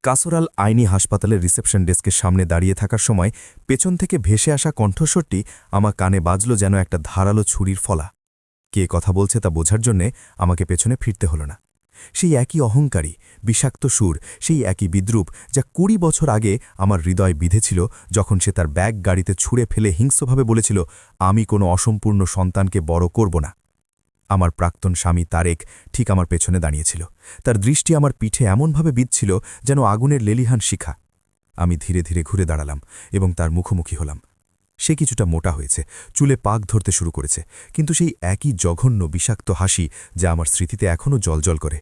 কাসোরাল আইনি হাসপাতালের রিসেপশন ডেস্কের সামনে দাঁড়িয়ে থাকার সময় পেছন থেকে ভেসে আসা কণ্ঠস্বরটি আমার কানে বাজল যেন একটা ধারালো ছুরির ফলা। কে কথা বলছে তা বোঝার জন্যে আমাকে পেছনে ফিরতে হল না। সেই একই অহংকারী বিষাক্ত সুর, সেই একই বিদ্রূপ যা ২০ বছর আগে আমার হৃদয় বিঁধেছিল যখন সে তার ব্যাগ গাড়িতে ছুঁড়ে ফেলে হিংস্রভাবে বলেছিল, আমি কোনো অসম্পূর্ণ সন্তানকে বড় করব না। আমার প্রাক্তন স্বামী তারেক ঠিক আমার পেছনে দাঁড়িয়েছিল। তার দৃষ্টি আমার পিঠে এমনভাবে বিঁধছিল যেন আগুনের লেলিহান শিখা। আমি ধীরে ধীরে ঘুরে দাঁড়ালাম এবং তার মুখোমুখি হলাম। সে কিছুটা মোটা হয়েছে, চুলে পাক ধরতে শুরু করেছে, কিন্তু সেই একই জঘন্য বিষাক্ত হাসি যা আমার স্মৃতিতে এখনও জ্বলজ্বল করে।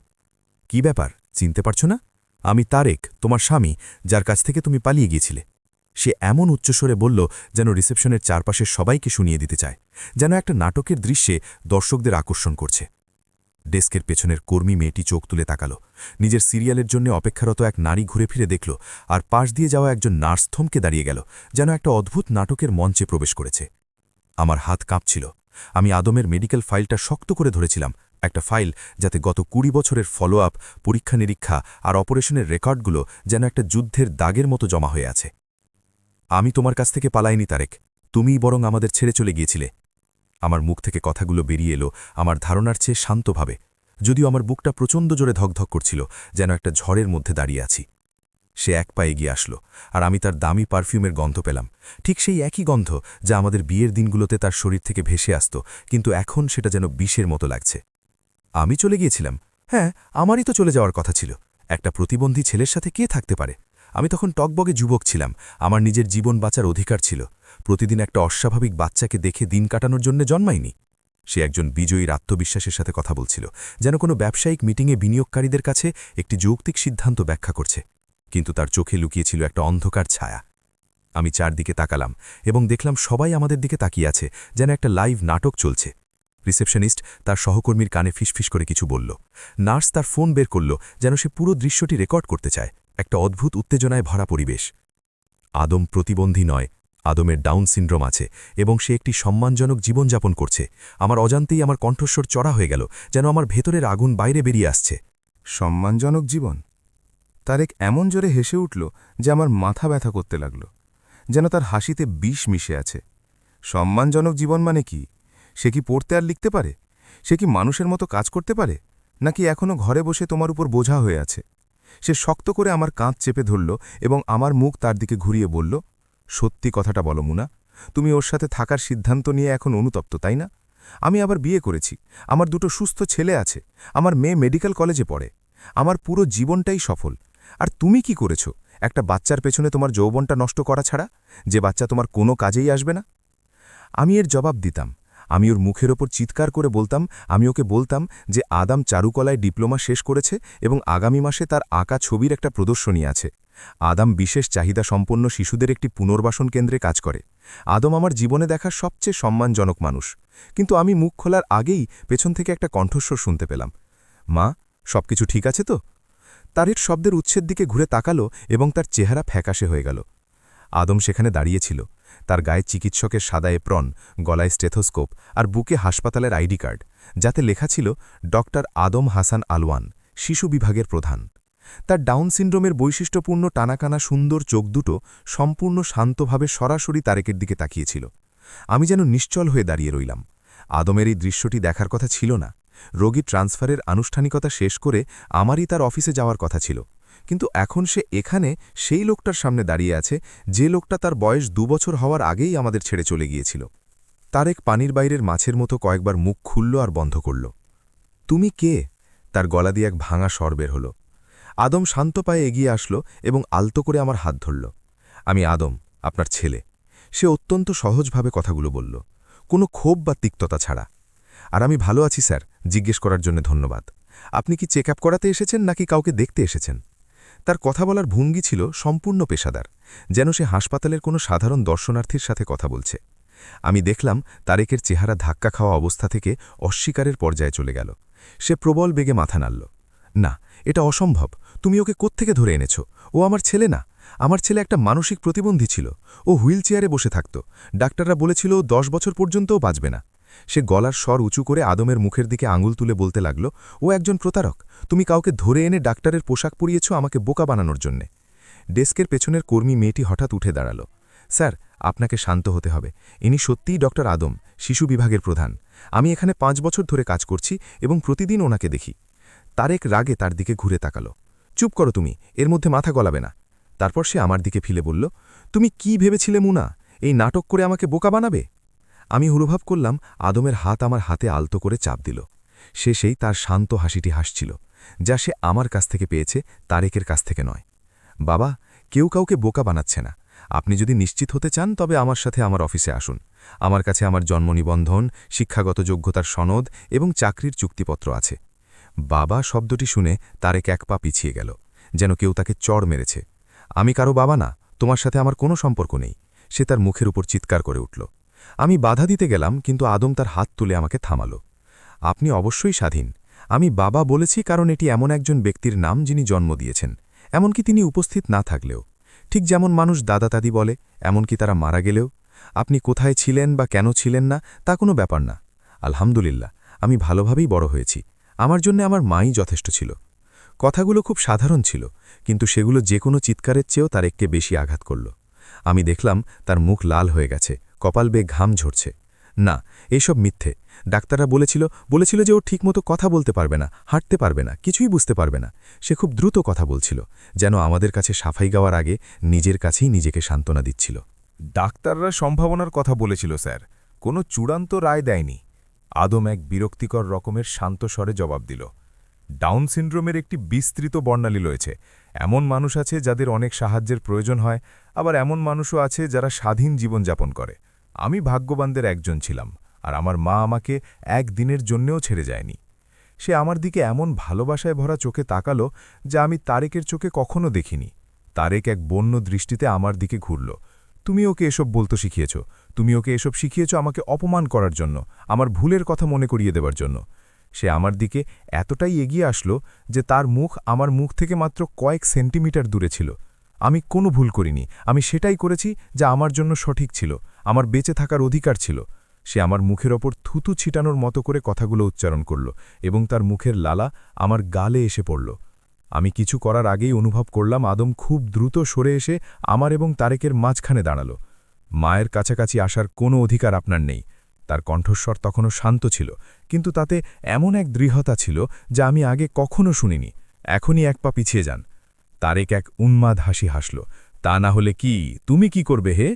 কি ব্যাপার, চিনতে পারছো না? আমি তারেক, তোমার স্বামী, যার কাছ থেকে তুমি পালিয়ে গিয়েছিলে। সে এমন উচ্চস্বরে বলল যেন রিসেপশনের চারপাশের সবাইকে শুনিয়ে দিতে চায়, যেন একটা নাটকের দৃশ্যে দর্শকদের আকর্ষণ করছে। ডেস্কের পেছনের কর্মী মেয়েটি চোখ তুলে তাকাল। নিজের সিরিয়ালের জন্য অপেক্ষারত এক নারী ঘুরে ফিরে দেখল, আর পাশ দিয়ে যাওয়া একজন নার্স থমকে দাঁড়িয়ে গেল, যেন একটা অদ্ভুত নাটকের মঞ্চে প্রবেশ করেছে। আমার হাত কাঁপছিল। আমি আদমের মেডিকেল ফাইলটা শক্ত করে ধরেছিলাম, একটা ফাইল যাতে গত ২০ বছরের ফলো আপ, পরীক্ষা নিরীক্ষা আর অপারেশনের রেকর্ডগুলো যেন একটা যুদ্ধের দাগের মতো জমা হয়ে আছে। আমি তোমার কাছ থেকে পালাইনি তারেক, তুমিই বরং আমাদের ছেড়ে চলে গিয়েছিলে। আমার মুখ থেকে কথাগুলো বেরিয়ে এলো আমার ধারণার চেয়ে শান্তভাবে, যদিও আমার বুকটা প্রচণ্ড জোরে ধকধক করছিল, যেন একটা ঝড়ের মধ্যে দাঁড়িয়ে আছি। সে এক পা এগিয়ে আসলো, আর আমি তার দামি পারফিউমের গন্ধ পেলাম, ঠিক সেই একই গন্ধ যা আমাদের বিয়ের দিনগুলোতে তার শরীর থেকে ভেসে আসত, কিন্তু এখন সেটা যেন বিষের মতো লাগছে। আমি চলে গিয়েছিলাম? হ্যাঁ, আমারই তো চলে যাওয়ার কথা ছিল। একটা প্রতিবন্ধী ছেলের সাথে কে থাকতে পারে? আমি তখন টকবগে যুবক ছিলাম, আমার নিজের জীবন বাঁচার অধিকার ছিল। প্রতিদিন একটা অস্বাভাবিক বাচ্চাকে দেখে দিন কাটানোর জন্য জন্মাইনি। সে একজন বিজয়ীর আত্মবিশ্বাসের সাথে কথা বলছিল, যেন কোনো ব্যবসায়িক মিটিংয়ে বিনিয়োগকারীদের কাছে একটি যৌক্তিক সিদ্ধান্ত ব্যাখ্যা করছে, কিন্তু তার চোখে লুকিয়েছিল একটা অন্ধকার ছায়া। আমি চারদিকে তাকালাম এবং দেখলাম সবাই আমাদের দিকে তাকিয়ে আছে, যেন একটা লাইভ নাটক চলছে। রিসেপশনিস্ট তার সহকর্মীর কানে ফিসফিস করে কিছু বলল। নার্স তার ফোন বের করল, যেন সে পুরো দৃশ্যটি রেকর্ড করতে চায়। একটা অদ্ভুত উত্তেজনায় ভরা পরিবেশ। আদম প্রতিবন্ধী নয়, আদমের ডাউন সিনড্রোম আছে এবং সে একটি সম্মানজনক জীবনযাপন করছে। আমার অজান্তেই আমার কণ্ঠস্বর চড়া হয়ে গেল, যেন আমার ভেতরের আগুন বাইরে বেরিয়ে আসছে। সম্মানজনক জীবন? তারেক এমন জোরে হেসে উঠল যে আমার মাথা ব্যথা করতে লাগল, যেন তার হাসিতে বিষ মিশে আছে। সম্মানজনক জীবন মানে কি? সে কি পড়তে আর লিখতে পারে? সে কি মানুষের মতো কাজ করতে পারে, নাকি এখনও ঘরে বসে তোমার উপর বোঝা হয়ে আছে? সে শক্ত করে আমার কাঁধ চেপে ধরল এবং আমার মুখ তার দিকে ঘুরিয়ে বলল, সত্যি কথাটা বলো মুনা, তুমি ওর সাথে থাকার সিদ্ধান্ত নিয়ে এখন অনুতপ্ত, তাই না? আমি আবার বিয়ে করেছি, আমার দুটো সুস্থ ছেলে আছে, আমার মেয়ে মেডিকেল কলেজে পড়ে, আমার পুরো জীবনটাই সফল। আর তুমি কি করেছ? একটা বাচ্চার পেছনে তোমার যৌবনটা নষ্ট করা ছাড়া, যে বাচ্চা তোমার কোনো কাজেই আসবে না। আমি এর জবাব দিতাম। আমি ওর মুখের ওপর চিৎকার করে বলতাম, আমি ওকে বলতাম যে আদম চারুকলায় ডিপ্লোমা শেষ করেছে এবং আগামী মাসে তার আঁকা ছবির একটা প্রদর্শনী আছে। আদম বিশেষ চাহিদা সম্পন্ন শিশুদের একটি পুনর্বাসন কেন্দ্রে কাজ করে। আদম আমার জীবনে দেখা সবচেয়ে সম্মানজনক মানুষ। কিন্তু আমি মুখ খোলার আগেই পেছন থেকে একটা কণ্ঠস্বর শুনতে পেলাম, মা, সবকিছু ঠিক আছে তো? তারের শব্দের উৎসের দিকে ঘুরে তাকালো এবং তার চেহারা ফ্যাকাশে হয়ে গেল। আদম সেখানে দাঁড়িয়েছিল, তার গায়ে চিকিৎসকের সাদা এপ্রন, গলায় স্টেথোস্কোপ আর বুকে হাসপাতালের আইডি কার্ড, যাতে লেখা ছিল ডক্টর আদম হাসান আলওয়ান, শিশু বিভাগের প্রধান। তার ডাউন সিনড্রোমের বৈশিষ্ট্যপূর্ণ টানাকানা সুন্দর চোখ দুটো সম্পূর্ণ শান্তভাবে সরাসরি তারেকের দিকে তাকিয়েছিল। আমি যেন নিশ্চল হয়ে দাঁড়িয়ে রইলাম। আদমের এই দৃশ্যটি দেখার কথা ছিল না। রোগী ট্রান্সফারের আনুষ্ঠানিকতা শেষ করে আমারই তার অফিসে যাওয়ার কথা ছিল, কিন্তু এখন সে এখানে সেই লোকটার সামনে দাঁড়িয়ে আছে, যে লোকটা তার বয়স ২ বছর হওয়ার আগেই আমাদের ছেড়ে চলে গিয়েছিল। তারেক পানির বাইরের মাছের মতো কয়েকবার মুখ খুলল আর বন্ধ করল। তুমি কে? তার গলা দিয়ে এক ভাঙা স্বর বের হল। আদম শান্ত পায়ে এগিয়ে আসলো এবং আলতো করে আমার হাত ধরল। আমি আদম, আপনার ছেলে। সে অত্যন্ত সহজভাবে কথাগুলো বলল, কোনো ক্ষোভ বা তিক্ততা ছাড়া। আর আমি ভালো আছি স্যার, জিজ্ঞেস করার জন্য ধন্যবাদ। আপনি কি চেক আপ করাতে এসেছেন নাকি কাউকে দেখতে এসেছেন? তার কথা বলার ভঙ্গি ছিল সম্পূর্ণ পেশাদার, যেন সে হাসপাতালের কোনো সাধারণ দর্শনার্থীর সাথে কথা বলছে। আমি দেখলাম তারেকের চেহারা ধাক্কা খাওয়া অবস্থা থেকে অস্বীকারের পর্যায়ে চলে গেল। সে প্রবল বেগে মাথা নাড়ল। না, এটা অসম্ভব। তুমি ওকে কোত্থেকে ধরে এনেছ? ও আমার ছেলে না। আমার ছেলে একটা মানসিক প্রতিবন্ধী ছিল। ও হুইল চেয়ারে বসে থাকত। ডাক্তাররা বলেছিল ও 10 বছর পর্যন্তও বাঁচবে না। সে গলার স্বর উঁচু করে আদমের মুখের দিকে আঙুল তুলে বলতে লাগল, ও একজন প্রতারক, তুমি কাউকে ধরে এনে ডাক্তারের পোশাক পরিয়েছ আমাকে বোকা বানানোর জন্যে। ডেস্কের পেছনের কর্মী মেয়েটি হঠাৎ উঠে দাঁড়াল। স্যার, আপনাকে শান্ত হতে হবে। ইনি সত্যিই ডক্টর আদম, শিশু বিভাগের প্রধান। আমি এখানে 5 বছর ধরে কাজ করছি এবং প্রতিদিন ওনাকে দেখি। তারেক রাগে তার দিকে ঘুরে তাকালো। চুপ করো তুমি, এর মধ্যে মাথা গলাবে না। তারপর সে আমার দিকে ফিরে বলল, তুমি কি ভেবেছিলে মুনা, এই নাটক করে আমাকে বোকা বানাবে? আমি অনুভব করলাম আদমের হাত আমার হাতে আলতো করে চাপ দিল। সে সেই তার শান্ত হাসিটি হাসছিল, যা সে আমার কাছ থেকে পেয়েছে, তারেকের কাছ থেকে নয়। বাবা, কেউ কাউকে বোকা বানাচ্ছে না। আপনি যদি নিশ্চিত হতে চান তবে আমার সাথে আমার অফিসে আসুন। আমার কাছে আমার জন্ম নিবন্ধন, শিক্ষাগত যোগ্যতার সনদ এবং চাকরির চুক্তিপত্র আছে। বাবা শব্দটি শুনে তারেক এক পা পিছিয়ে গেল, যেন কেউ তাকে চড় মেরেছে। আমি কারো বাবা না, তোমার সাথে আমার কোনো সম্পর্ক নেই। সে তার মুখের উপর চিৎকার করে উঠল। আমি বাধা দিতে গেলাম, কিন্তু আদম তার হাত তুলে আমাকে থামাল। আপনি অবশ্যই স্বাধীন। আমি বাবা বলেছি কারণ এটি এমন একজন ব্যক্তির নাম যিনি জন্ম দিয়েছেন, এমনকি তিনি উপস্থিত না থাকলেও। ঠিক যেমন মানুষ দাদা দাদি বলে, এমনকি তারা মারা গেলেও। আপনি কোথায় ছিলেন বা কেন ছিলেন না তা কোনো ব্যাপার না। আলহামদুলিল্লাহ, আমি ভালোভাবেই বড় হয়েছি। আমার জন্য আমার মাই যথেষ্ট ছিল। কথাগুলো খুব সাধারণ ছিল, কিন্তু সেগুলো যে কোনো চিৎকারের চেয়েও তার একটু বেশি আঘাত করল। আমি দেখলাম তার মুখ লাল হয়ে গেছে, কপাল বেয়ে ঘাম ঝরছে। না, এইসব মিথ্যে। ডাক্তাররা বলেছিল যে ও ঠিকমতো কথা বলতে পারবে না, হাঁটতে পারবে না, কিছুই বুঝতে পারবে না। সে খুব দ্রুত কথা বলছিল, যেন আমাদের কাছে সাফাই গাওয়ার আগে নিজের কাছেই নিজেকে সান্ত্বনা দিচ্ছিল। ডাক্তাররা সম্ভাবনার কথা বলেছিল স্যার, কোনো চূড়ান্ত রায় দেয়নি। আদম এক বিরক্তিকর রকমের শান্ত স্বরে জবাব দিল, ডাউন সিন্ড্রোমের একটি বিস্তৃত বর্ণালী রয়েছে। এমন মানুষ আছে যাদের অনেক সাহায্যের প্রয়োজন হয়, আবার এমন মানুষও আছে যারা স্বাধীন জীবনযাপন করে। আমি ভাগ্যবানদের একজন ছিলাম, আর আমার মা আমাকে একদিনের জন্যেও ছেড়ে যায়নি। সে আমার দিকে এমন ভালোবাসায় ভরা চোখে তাকালো যা আমি তারেকের চোখে কখনো দেখিনি। তারেক এক বন্য দৃষ্টিতে আমার দিকে ঘুরল। তুমি ওকে এসব বলতে শিখিয়েছ, তুমি ওকে এসব শিখিয়েছ আমাকে অপমান করার জন্য, আমার ভুলের কথা মনে করিয়ে দেবার জন্য। সে আমার দিকে এতটাই এগিয়ে আসলো যে তার মুখ আমার মুখ থেকে মাত্র কয়েক সেন্টিমিটার দূরে ছিল। আমি কোনো ভুল করিনি, আমি সেটাই করেছি যা আমার জন্য সঠিক ছিল, আমার বেঁচে থাকার অধিকার ছিল। সে আমার মুখের ওপর থুতু ছিটানোর মতো করে কথাগুলো উচ্চারণ করল এবং তার মুখের লালা আমার গালে এসে পড়ল। আমি কিছু করার আগেই অনুভব করলাম আদম খুব দ্রুত সরে এসে আমার এবং তারেকের মাঝখানে দাঁড়াল। মায়ের কাছাকাছি আসার কোনো অধিকার আপনার নেই। তার কণ্ঠস্বর তখনও শান্ত ছিল, কিন্তু তাতে এমন এক দৃঢ়তা ছিল যা আমি আগে কখনো শুনিনি। এখনই এক পা পিছিয়ে যান। তারেক এক উন্মাদ হাসি হাসল। তা না হলে কি, তুমি কি করবে হে?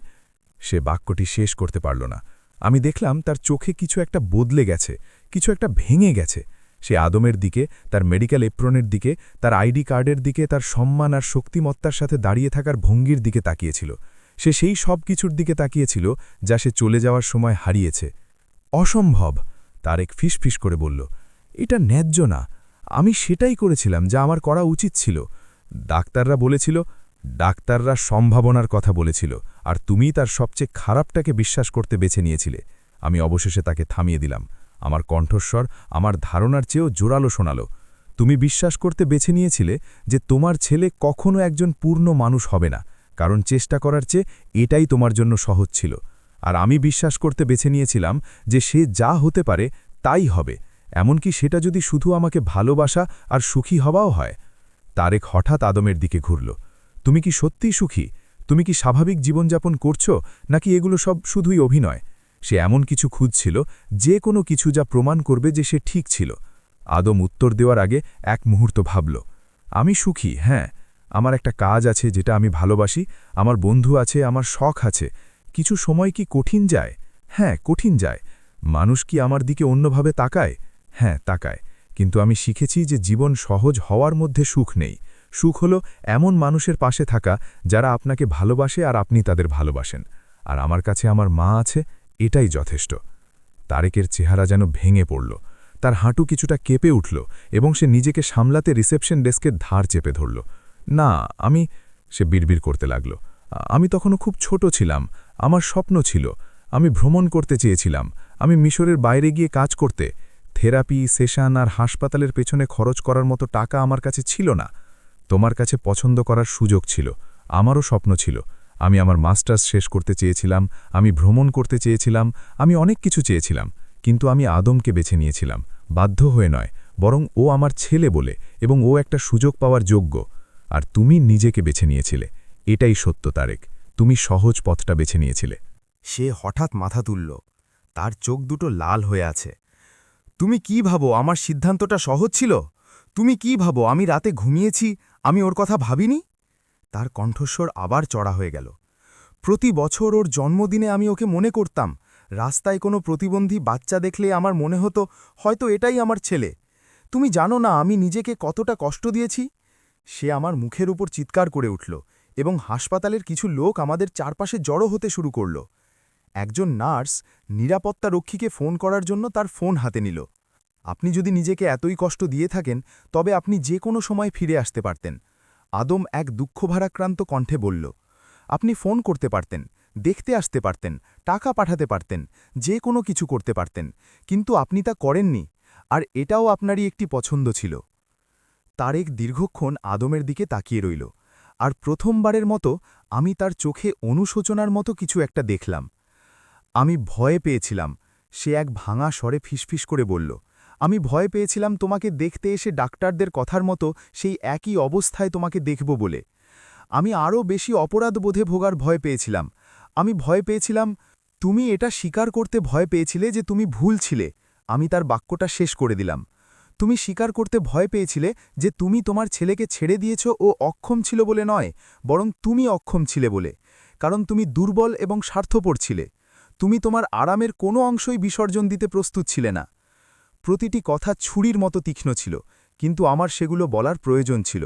সে বাক্যটি শেষ করতে পারল না। আমি দেখলাম তার চোখে কিছু একটা বদলে গেছে, কিছু একটা ভেঙে গেছে। সে আদমের দিকে, তার মেডিকেল এপ্রনের দিকে, তার আইডি কার্ডের দিকে, তার সম্মান আর শক্তিমত্তার সাথে দাঁড়িয়ে থাকার ভঙ্গির দিকে তাকিয়েছিল। সে সেই সব কিছুর দিকে তাকিয়েছিল যা সে চলে যাওয়ার সময় হারিয়েছে। অসম্ভব, তারেক ফিসফিস করে বলল। এটা ন্যায্য না। আমি সেটাই করেছিলাম যা আমার করা উচিত ছিল। ডাক্তাররা সম্ভাবনার কথা বলেছিল, আর তুমি তার সবচেয়ে খারাপটাকে বিশ্বাস করতে বেছে নিয়েছিলে। আমি অবশেষে তাকে থামিয়ে দিলাম। আমার কণ্ঠস্বর আমার ধারণার চেয়েও জোরালো শোনাল। তুমি বিশ্বাস করতে বেছে নিয়েছিলে যে তোমার ছেলে কখনো একজন পূর্ণ মানুষ হবে না, কারণ চেষ্টা করার চেয়ে এটাই তোমার জন্য সহজ ছিল। আর আমি বিশ্বাস করতে বেছে নিয়েছিলাম যে সে যা হতে পারে তাই হবে, এমনকি সেটা যদি শুধু আমাকে ভালোবাসা আর সুখী হওয়াও হয়। তারেক হঠাৎ আদমের দিকে ঘুরল। তুমি কি সত্যিই সুখী? তুমি কি স্বাভাবিক জীবনযাপন করছো, নাকি এগুলো সব শুধুই অভিনয়? সে এমন কিছু খুঁজছিল, যে কোনো কিছু যা প্রমাণ করবে যে সে ঠিক ছিল। আদম উত্তর দেওয়ার আগে এক মুহূর্ত ভাবল। আমি সুখী, হ্যাঁ। আমার একটা কাজ আছে যেটা আমি ভালোবাসি, আমার বন্ধু আছে, আমার শখ আছে। কিছু সময় কি কঠিন যায়? হ্যাঁ, কঠিন যায়। মানুষ কি আমার দিকে অন্যভাবে তাকায়? হ্যাঁ, তাকায়। কিন্তু আমি শিখেছি যে জীবন সহজ হওয়ার মধ্যে সুখ নেই। সুখ হলো এমন মানুষের পাশে থাকা যারা আপনাকে ভালোবাসে আর আপনি তাদের ভালোবাসেন। আর আমার কাছে আমার মা আছে, এটাই যথেষ্ট। তারেকের চেহারা যেন ভেঙে পড়ল। তার হাঁটু কিছুটা কেঁপে উঠল এবং সে নিজেকে সামলাতে রিসেপশন ডেস্কের ধার চেপে ধরল। না, সে বিড়বিড় করতে লাগল। আমি তখনও খুব ছোট ছিলাম। আমার স্বপ্ন ছিল, আমি ভ্রমণ করতে চেয়েছিলাম, আমি মিশরের বাইরে গিয়ে কাজ করতে। থেরাপি সেশন আর হাসপাতালের পেছনে খরচ করার মতো টাকা আমার কাছে ছিল না। তোমার কাছে পছন্দ করার সুযোগ ছিল, আমারও স্বপ্ন ছিল। আমি আমার মাস্টার্স শেষ করতে চেয়েছিলাম, আমি ভ্রমণ করতে চেয়েছিলাম, আমি অনেক কিছু চেয়েছিলাম। কিন্তু আমি আদমকে বেছে নিয়েছিলাম, বাধ্য হয়ে নয়, বরং ও আমার ছেলে বলে, এবং ও একটা সুযোগ পাওয়ার যোগ্য। আর তুমি নিজেকে বেছে নিয়েছিলে। এটাই সত্য তারেক, তুমি সহজ পথটা বেছে নিয়েছিলে। সে হঠাৎ মাথা তুলল, তার চোখ দুটো লাল হয়ে আছে। তুমি কি ভাবো আমার সিদ্ধান্তটা সহজ ছিল? তুমি কি ভাবো আমি রাতে ঘুমিয়েছি, আমি ওর কথা ভাবিনি? তার কণ্ঠস্বর আবার চড়া হয়ে গেল। প্রতি বছর ওর জন্মদিনে আমি ওকে মনে করতাম। রাস্তায় কোনো প্রতিবন্ধী বাচ্চা দেখলে আমার মনে হতো হয়তো এটাই আমার ছেলে। তুমি জানো না আমি নিজেকে কতটা কষ্ট দিয়েছি? সে আমার মুখের উপর চিৎকার করে উঠল এবং হাসপাতালের কিছু লোক আমাদের চারপাশে জড়ো হতে শুরু করল। একজন নার্স নিরাপত্তা রক্ষীকে ফোন করার জন্য তার ফোন হাতে নিল। আপনি যদি নিজেকে এতই কষ্ট দিয়ে থাকেন তবে আপনি যে কোনো সময় ফিরে আসতে পারতেন, আদম এক দুঃখভারাক্রান্ত কণ্ঠে বলল। আপনি ফোন করতে পারতেন, দেখতে আসতে পারতেন, টাকা পাঠাতে পারতেন, যে কোনো কিছু করতে পারতেন, কিন্তু আপনি তা করেননি। আর এটাও আপনারই একটি পছন্দ ছিল। তারেক দীর্ঘক্ষণ আদমের দিকে তাকিয়ে রইল, আর প্রথমবারের মতো আমি তার চোখে অনুশোচনার মতো কিছু একটা দেখলাম। আমি ভয়ে পেয়েছিলাম, সে এক ভাঙা স্বরে ফিসফিস করে বলল। আমি ভয় পেয়েছিলাম তোমাকে দেখতে এসে ডাক্তারদের কথার মতো সেই একই অবস্থায় তোমাকে দেখব বলে। আমি আরও বেশি অপরাধবোধে ভোগার ভয় পেয়েছিলাম। আমি ভয় পেয়েছিলাম, তুমি এটা স্বীকার করতে ভয় পেয়েছিলে যে তুমি ভুল ছিলে। আমি তার বাক্যটা শেষ করে দিলাম। তুমি স্বীকার করতে ভয় পেয়েছিলে যে তুমি তোমার ছেলেকে ছেড়ে দিয়েছ ও অক্ষম ছিল বলে নয়, বরং তুমি অক্ষম ছিলে বলে, কারণ তুমি দুর্বল এবং স্বার্থপর ছিলে। তুমি তোমার আরামের কোনো অংশই বিসর্জন দিতে প্রস্তুত ছিলে না। প্রতিটি কথা ছুরির মতো তীক্ষ্ণ ছিল, কিন্তু আমার সেগুলো বলার প্রয়োজন ছিল।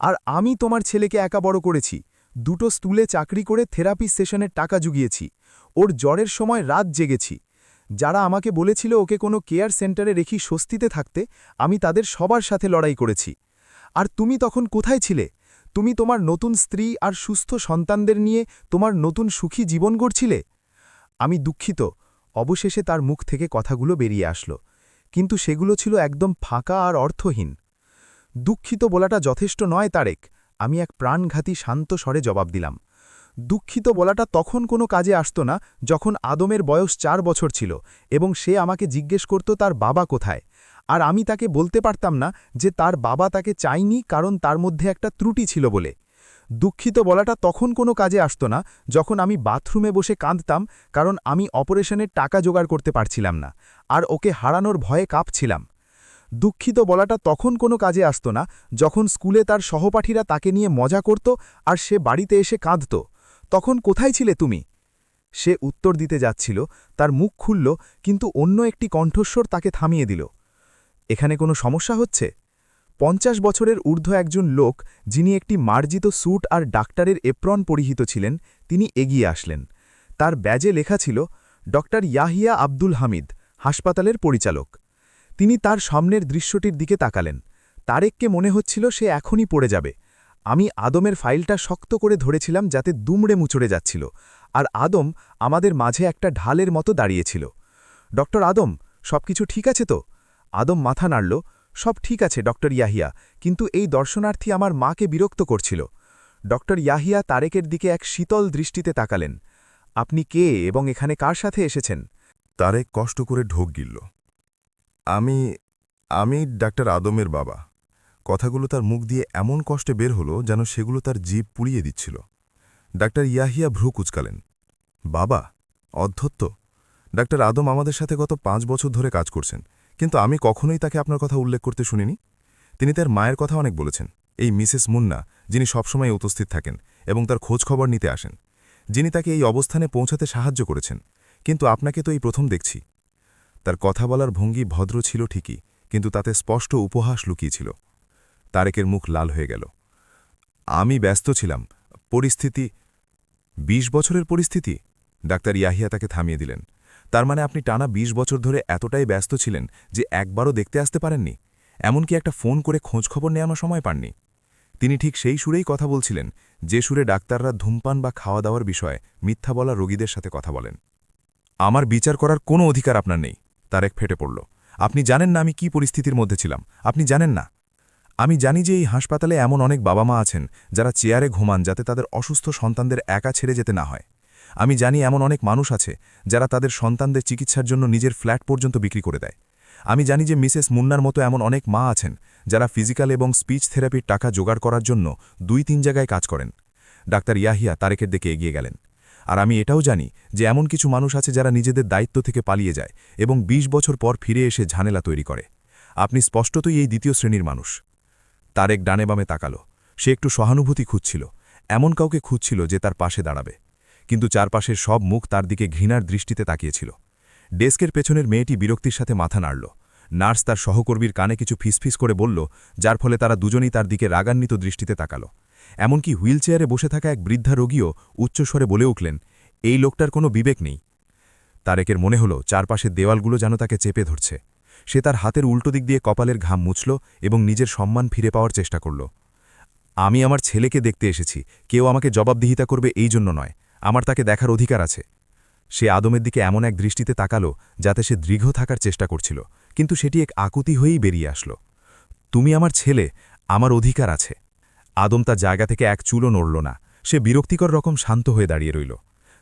আর আমি তোমার ছেলেকে একা বড় করেছি, দুটো স্টুলে চাকরি করে থেরাপি সেশনের টাকা জুগিয়েছি, ওর জ্বরের সময় রাত জেগেছি। যারা আমাকে বলেছিল ওকে কোনো কেয়ার সেন্টারে রেখি স্বস্তিতে থাকতে, আমি তাদের সবার সাথে লড়াই করেছি। আর তুমি তখন কোথায় ছিলে? তুমি তোমার নতুন স্ত্রী আর সুস্থ সন্তানদের নিয়ে তোমার নতুন সুখী জীবন গড়ছিলে। আমি দুঃখিত। অবশেষে তার মুখ থেকে কথাগুলো বেরিয়ে আসলো, কিন্তু সেগুলো ছিল একদম ফাঁকা আর অর্থহীন। দুঃখিত বলাটা যথেষ্ট নয় তারেক, আমি এক প্রাণঘাতী শান্ত স্বরে জবাব দিলাম। দুঃখিত বলাটা তখন কোনো কাজে আসত না যখন আদমের বয়স 4 বছর ছিল এবং সে আমাকে জিজ্ঞেস করত তার বাবা কোথায়, আর আমি তাকে বলতে পারতাম না যে তার বাবা তাকে চায়নি কারণ তার মধ্যে একটা ত্রুটি ছিল বলে। দুঃখিত বলাটা তখন কোনো কাজে আসত না যখন আমি বাথরুমে বসে কাঁদতাম কারণ আমি অপারেশনের টাকা জোগাড় করতে পারছিলাম না আর ওকে হারানোর ভয়ে কাঁপছিলাম। দুঃখিত বলাটা তখন কোনো কাজে আসত না যখন স্কুলে তার সহপাঠীরা তাকে নিয়ে মজা করত আর সে বাড়িতে এসে কাঁদত। তখন কোথায় ছিলে তুমি? সে উত্তর দিতে যাচ্ছিল, তার মুখ খুলল, কিন্তু অন্য একটি কণ্ঠস্বর তাকে থামিয়ে দিল। এখানে কোনো সমস্যা হচ্ছে? 50 বছরের ঊর্ধ্ব একজন লোক, যিনি একটি মার্জিত স্যুট আর ডাক্তারের এপ্রন পরিহিত ছিলেন, তিনি এগিয়ে আসলেন। তার ব্যাজে লেখা ছিল ডক্টর ইয়াহিয়া আব্দুল হামিদ, হাসপাতালের পরিচালক। তিনি তার সামনের দৃশ্যটির দিকে তাকালেন। তারেককে মনে হচ্ছিল সে এখনই পড়ে যাবে। আমি আদমের ফাইলটা শক্ত করে ধরেছিলাম যাতে দুমড়ে মুচড়ে যাচ্ছিল, আর আদম আমাদের মাঝে একটা ঢালের মতো দাঁড়িয়েছিল। ডক্টর আদম, সবকিছু ঠিক আছে তো? আদম মাথা নাড়ল। সব ঠিক আছে ডক্টর ইয়াহিয়া, কিন্তু এই দর্শনার্থী আমার মাকে বিরক্ত করছিল। ডক্টর ইয়াহিয়া তারেকের দিকে এক শীতল দৃষ্টিতে তাকালেন। আপনি কে এবং এখানে কার সাথে এসেছেন? তারেক কষ্ট করে ঢোক গিলল। আমি ডাক্তার আদমের বাবা। কথাগুলো তার মুখ দিয়ে এমন কষ্টে বের হলো যেন সেগুলো তার জিভ পুড়িয়ে দিচ্ছিল। ডাক্তার ইয়াহিয়া ভ্রু কুচকালেন। বাবা? অধ্যত্ত। ডাক্তার আদম আমাদের সাথে গত 5 বছর ধরে কাজ করছেন, কিন্তু আমি কখনোই তাকে আপনার কথা উল্লেখ করতে শুনিনি। তিনি তার মায়ের কথা অনেক বলেছেন, এই মিসেস মুন্না, যিনি সবসময় উপস্থিত থাকেন এবং তার খোঁজ খবর নিতে আসেন, যিনি তাকে এই অবস্থানে পৌঁছাতে সাহায্য করেছেন, কিন্তু আপনাকে তো এই প্রথম দেখছি। তার কথা বলার ভঙ্গি ভদ্র ছিল ঠিকই, কিন্তু তাতে স্পষ্ট উপহাস লুকিয়েছিল। তারেকের মুখ লাল হয়ে গেল। আমি ব্যস্ত ছিলাম। পরিস্থিতি 20 বছরের পরিস্থিতি? ডাক্তার ইয়াহিয়া তাকে থামিয়ে দিলেন। তার মানে আপনি টানা 20 বছর ধরে এতটাই ব্যস্ত ছিলেন যে একবারও দেখতে আসতে পারেননি, এমনকি একটা ফোন করে খোঁজখবর নেওয়ার সময় পাননি। তিনি ঠিক সেই সুরেই কথা বলছিলেন যে সুরে ডাক্তাররা ধূমপান বা খাওয়া দাওয়ার বিষয়ে মিথ্যা বলা রোগীদের সাথে কথা বলেন। আমার বিচার করার কোনো অধিকার আপনার নেই। তারেক ফেটে পড়ল। আপনি জানেন না আমি কি পরিস্থিতির মধ্যে ছিলাম? আপনি জানেন না? আমি জানি যে এই হাসপাতালে এমন অনেক বাবা মা আছেন যারা চেয়ারে ঘুমান যাতে তাদের অসুস্থ সন্তানদের একা ছেড়ে যেতে না হয়। আমি জানি এমন অনেক মানুষ আছে যারা তাদের সন্তানদের চিকিৎসার জন্য নিজের ফ্ল্যাট পর্যন্ত বিক্রি করে দেয়। আমি জানি যে মিসেস মুন্নার মতো এমন অনেক মা আছেন যারা ফিজিক্যাল এবং স্পিচ থেরাপির টাকা জোগাড় করার জন্য 2-3 জায়গায় কাজ করেন। ডাক্তার ইয়াহিয়া তারেকের দিকে এগিয়ে গেলেন। আর আমি এটাও জানি যে এমন কিছু মানুষ আছে যারা নিজেদের দায়িত্ব থেকে পালিয়ে যায় এবং 20 বছর পর ফিরে এসে ঝামেলা তৈরি করে। আপনি স্পষ্টতই এই দ্বিতীয় শ্রেণীর মানুষ। তারেক ডানে বামে তাকালো। সে একটু সহানুভূতি খুঁজছিল, এমন কাউকে খুঁজছিল যে তার পাশে দাঁড়াবে। কিন্তু চারপাশের সব মুখ তার দিকে ঘৃণার দৃষ্টিতে তাকিয়েছিল। ডেস্কের পেছনের মেয়েটি বিরক্তির সাথে মাথা নাড়ল। নার্স তার সহকর্মীর কানে কিছু ফিসফিস করে বলল, যার ফলে তারা দুজনেই তার দিকে রাগান্বিত দৃষ্টিতে তাকাল। এমনকি হুইলচেয়ারে বসে থাকা এক বৃদ্ধা রোগীও উচ্চস্বরে বলে উঠলেন, এই লোকটার কোনো বিবেক নেই। তারেকের মনে হল চারপাশের দেওয়ালগুলো যেন তাকে চেপে ধরছে। সে তার হাতের উল্টো দিক দিয়ে কপালের ঘাম মুছল এবং নিজের সম্মান ফিরে পাওয়ার চেষ্টা করল। আমি আমার ছেলেকে দেখতে এসেছি, কেউ আমাকে জবাবদিহিতা করবে এই জন্য নয়, আমার তাকে দেখার অধিকার আছে। সে আদমের দিকে এমন এক দৃষ্টিতে তাকালো যাতে সে দৃঢ় থাকার চেষ্টা করছিল, কিন্তু সেটি এক আকুতি হয়েই বেরিয়ে আসলো। তুমি আমার ছেলে, আমার অধিকার আছে। আদম তার জায়গা থেকে এক চুলও নড়ল না। সে বিরক্তিকর রকম শান্ত হয়ে দাঁড়িয়ে রইল।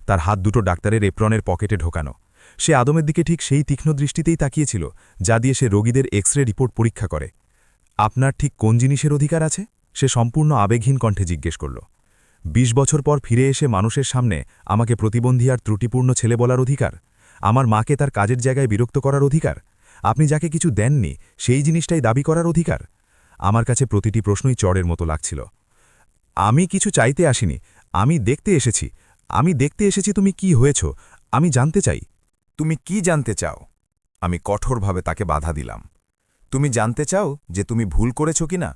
তার হাত দুটো ডাক্তারের এপ্রনের পকেটে ঢোকানো। সে আদমের দিকে ঠিক সেই তীক্ষ্ণ দৃষ্টিতেই তাকিয়েছিল যা দিয়ে সে রোগীদের এক্স-রে রিপোর্ট পরীক্ষা করে। আপনার ঠিক কোন জিনিসের অধিকার আছে? সে সম্পূর্ণ আবেগহীন কণ্ঠে জিজ্ঞেস করল। 20 বছর পর ফিরে এসে মানুষের সামনে আমাকে প্রতিবন্ধী আর ত্রুটিপূর্ণ ছেলে বলার অধিকার? আমার মাকে তার কাজের জায়গায় বিরক্ত করার অধিকার? আপনি যাকে কিছু দেননি সেই জিনিসটাই দাবি করার অধিকার? আমার কাছে প্রতিটি প্রশ্নই চড়ের মতো লাগছিল। আমি কিছু চাইতে আসিনি, আমি দেখতে এসেছি তুমি কি হয়েছ। আমি জানতে চাই। তুমি কি জানতে চাও? আমি কঠোরভাবে তাকে বাধা দিলাম। তুমি জানতে চাও যে তুমি ভুল করেছ কিনা?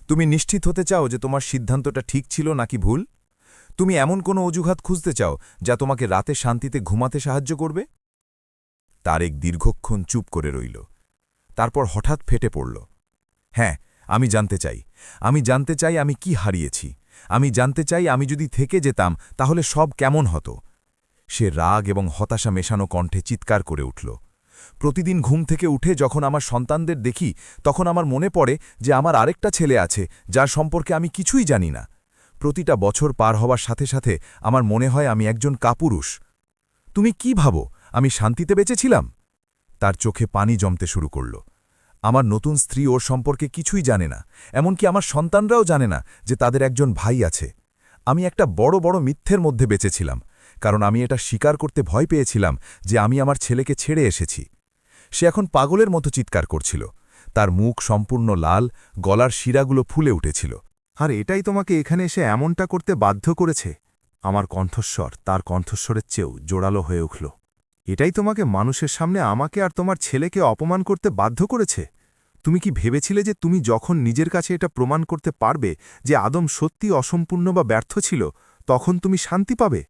তুমি নিশ্চিত হতে চাও যে তোমার সিদ্ধান্তটা ঠিক ছিল নাকি ভুল? তুমি এমন কোনো অজুহাত খুঁজতে চাও যা তোমাকে রাতে শান্তিতে ঘুমাতে সাহায্য করবে? তারেক দীর্ঘক্ষণ চুপ করে রইল। তারপর হঠাৎ ফেটে পড়ল। হ্যাঁ, আমি জানতে চাই আমি কি হারিয়েছি। আমি জানতে চাই আমি যদি থেকে যেতাম তাহলে সব কেমন হতো। সে রাগ এবং হতাশা মেশানো কণ্ঠে চিৎকার করে উঠল। প্রতিদিন ঘুম থেকে উঠে যখন আমার সন্তানদের দেখি তখন আমার মনে পড়ে যে আমার আরেকটা ছেলে আছে যার সম্পর্কে আমি কিছুই জানি না। প্রতিটা বছর পার হওয়ার সাথে সাথে আমার মনে হয় আমি একজন কাপুরুষ। তুমি কি ভাবো আমি শান্তিতে বেঁচেছিলাম? তার চোখে পানি জমতে শুরু করল। আমার নতুন স্ত্রী ওর সম্পর্কে কিছুই জানে না, এমনকি আমার সন্তানরাও জানে না যে তাদের একজন ভাই আছে। আমি একটা বড় বড় মিথ্যের মধ্যে বেঁচেছিলাম, কারণ আমি এটা স্বীকার করতে ভয় পেয়েছিলাম যে আমি আমার ছেলেকে ছেড়ে এসেছি। সে এখন পাগলের মতো চিৎকার করছিল। তার মুখ সম্পূর্ণ লাল, গলার শিরাগুলো ফুলে উঠেছিল। আর এটাই তোমাকে এখানে এসে এমনটা করতে বাধ্য করেছে? আমার কণ্ঠস্বর তার কণ্ঠস্বরের চেয়েও জোরালো হয়ে উঠল। এটাই তোমাকে মানুষের সামনে আমাকে আর তোমার ছেলেকে অপমান করতে বাধ্য করেছে? তুমি কি ভেবেছিলে যে তুমি যখন নিজের কাছে এটা প্রমাণ করতে পারবে যে আদম সত্যি অসম্পূর্ণ বা ব্যর্থ ছিল, তখন তুমি শান্তি পাবে?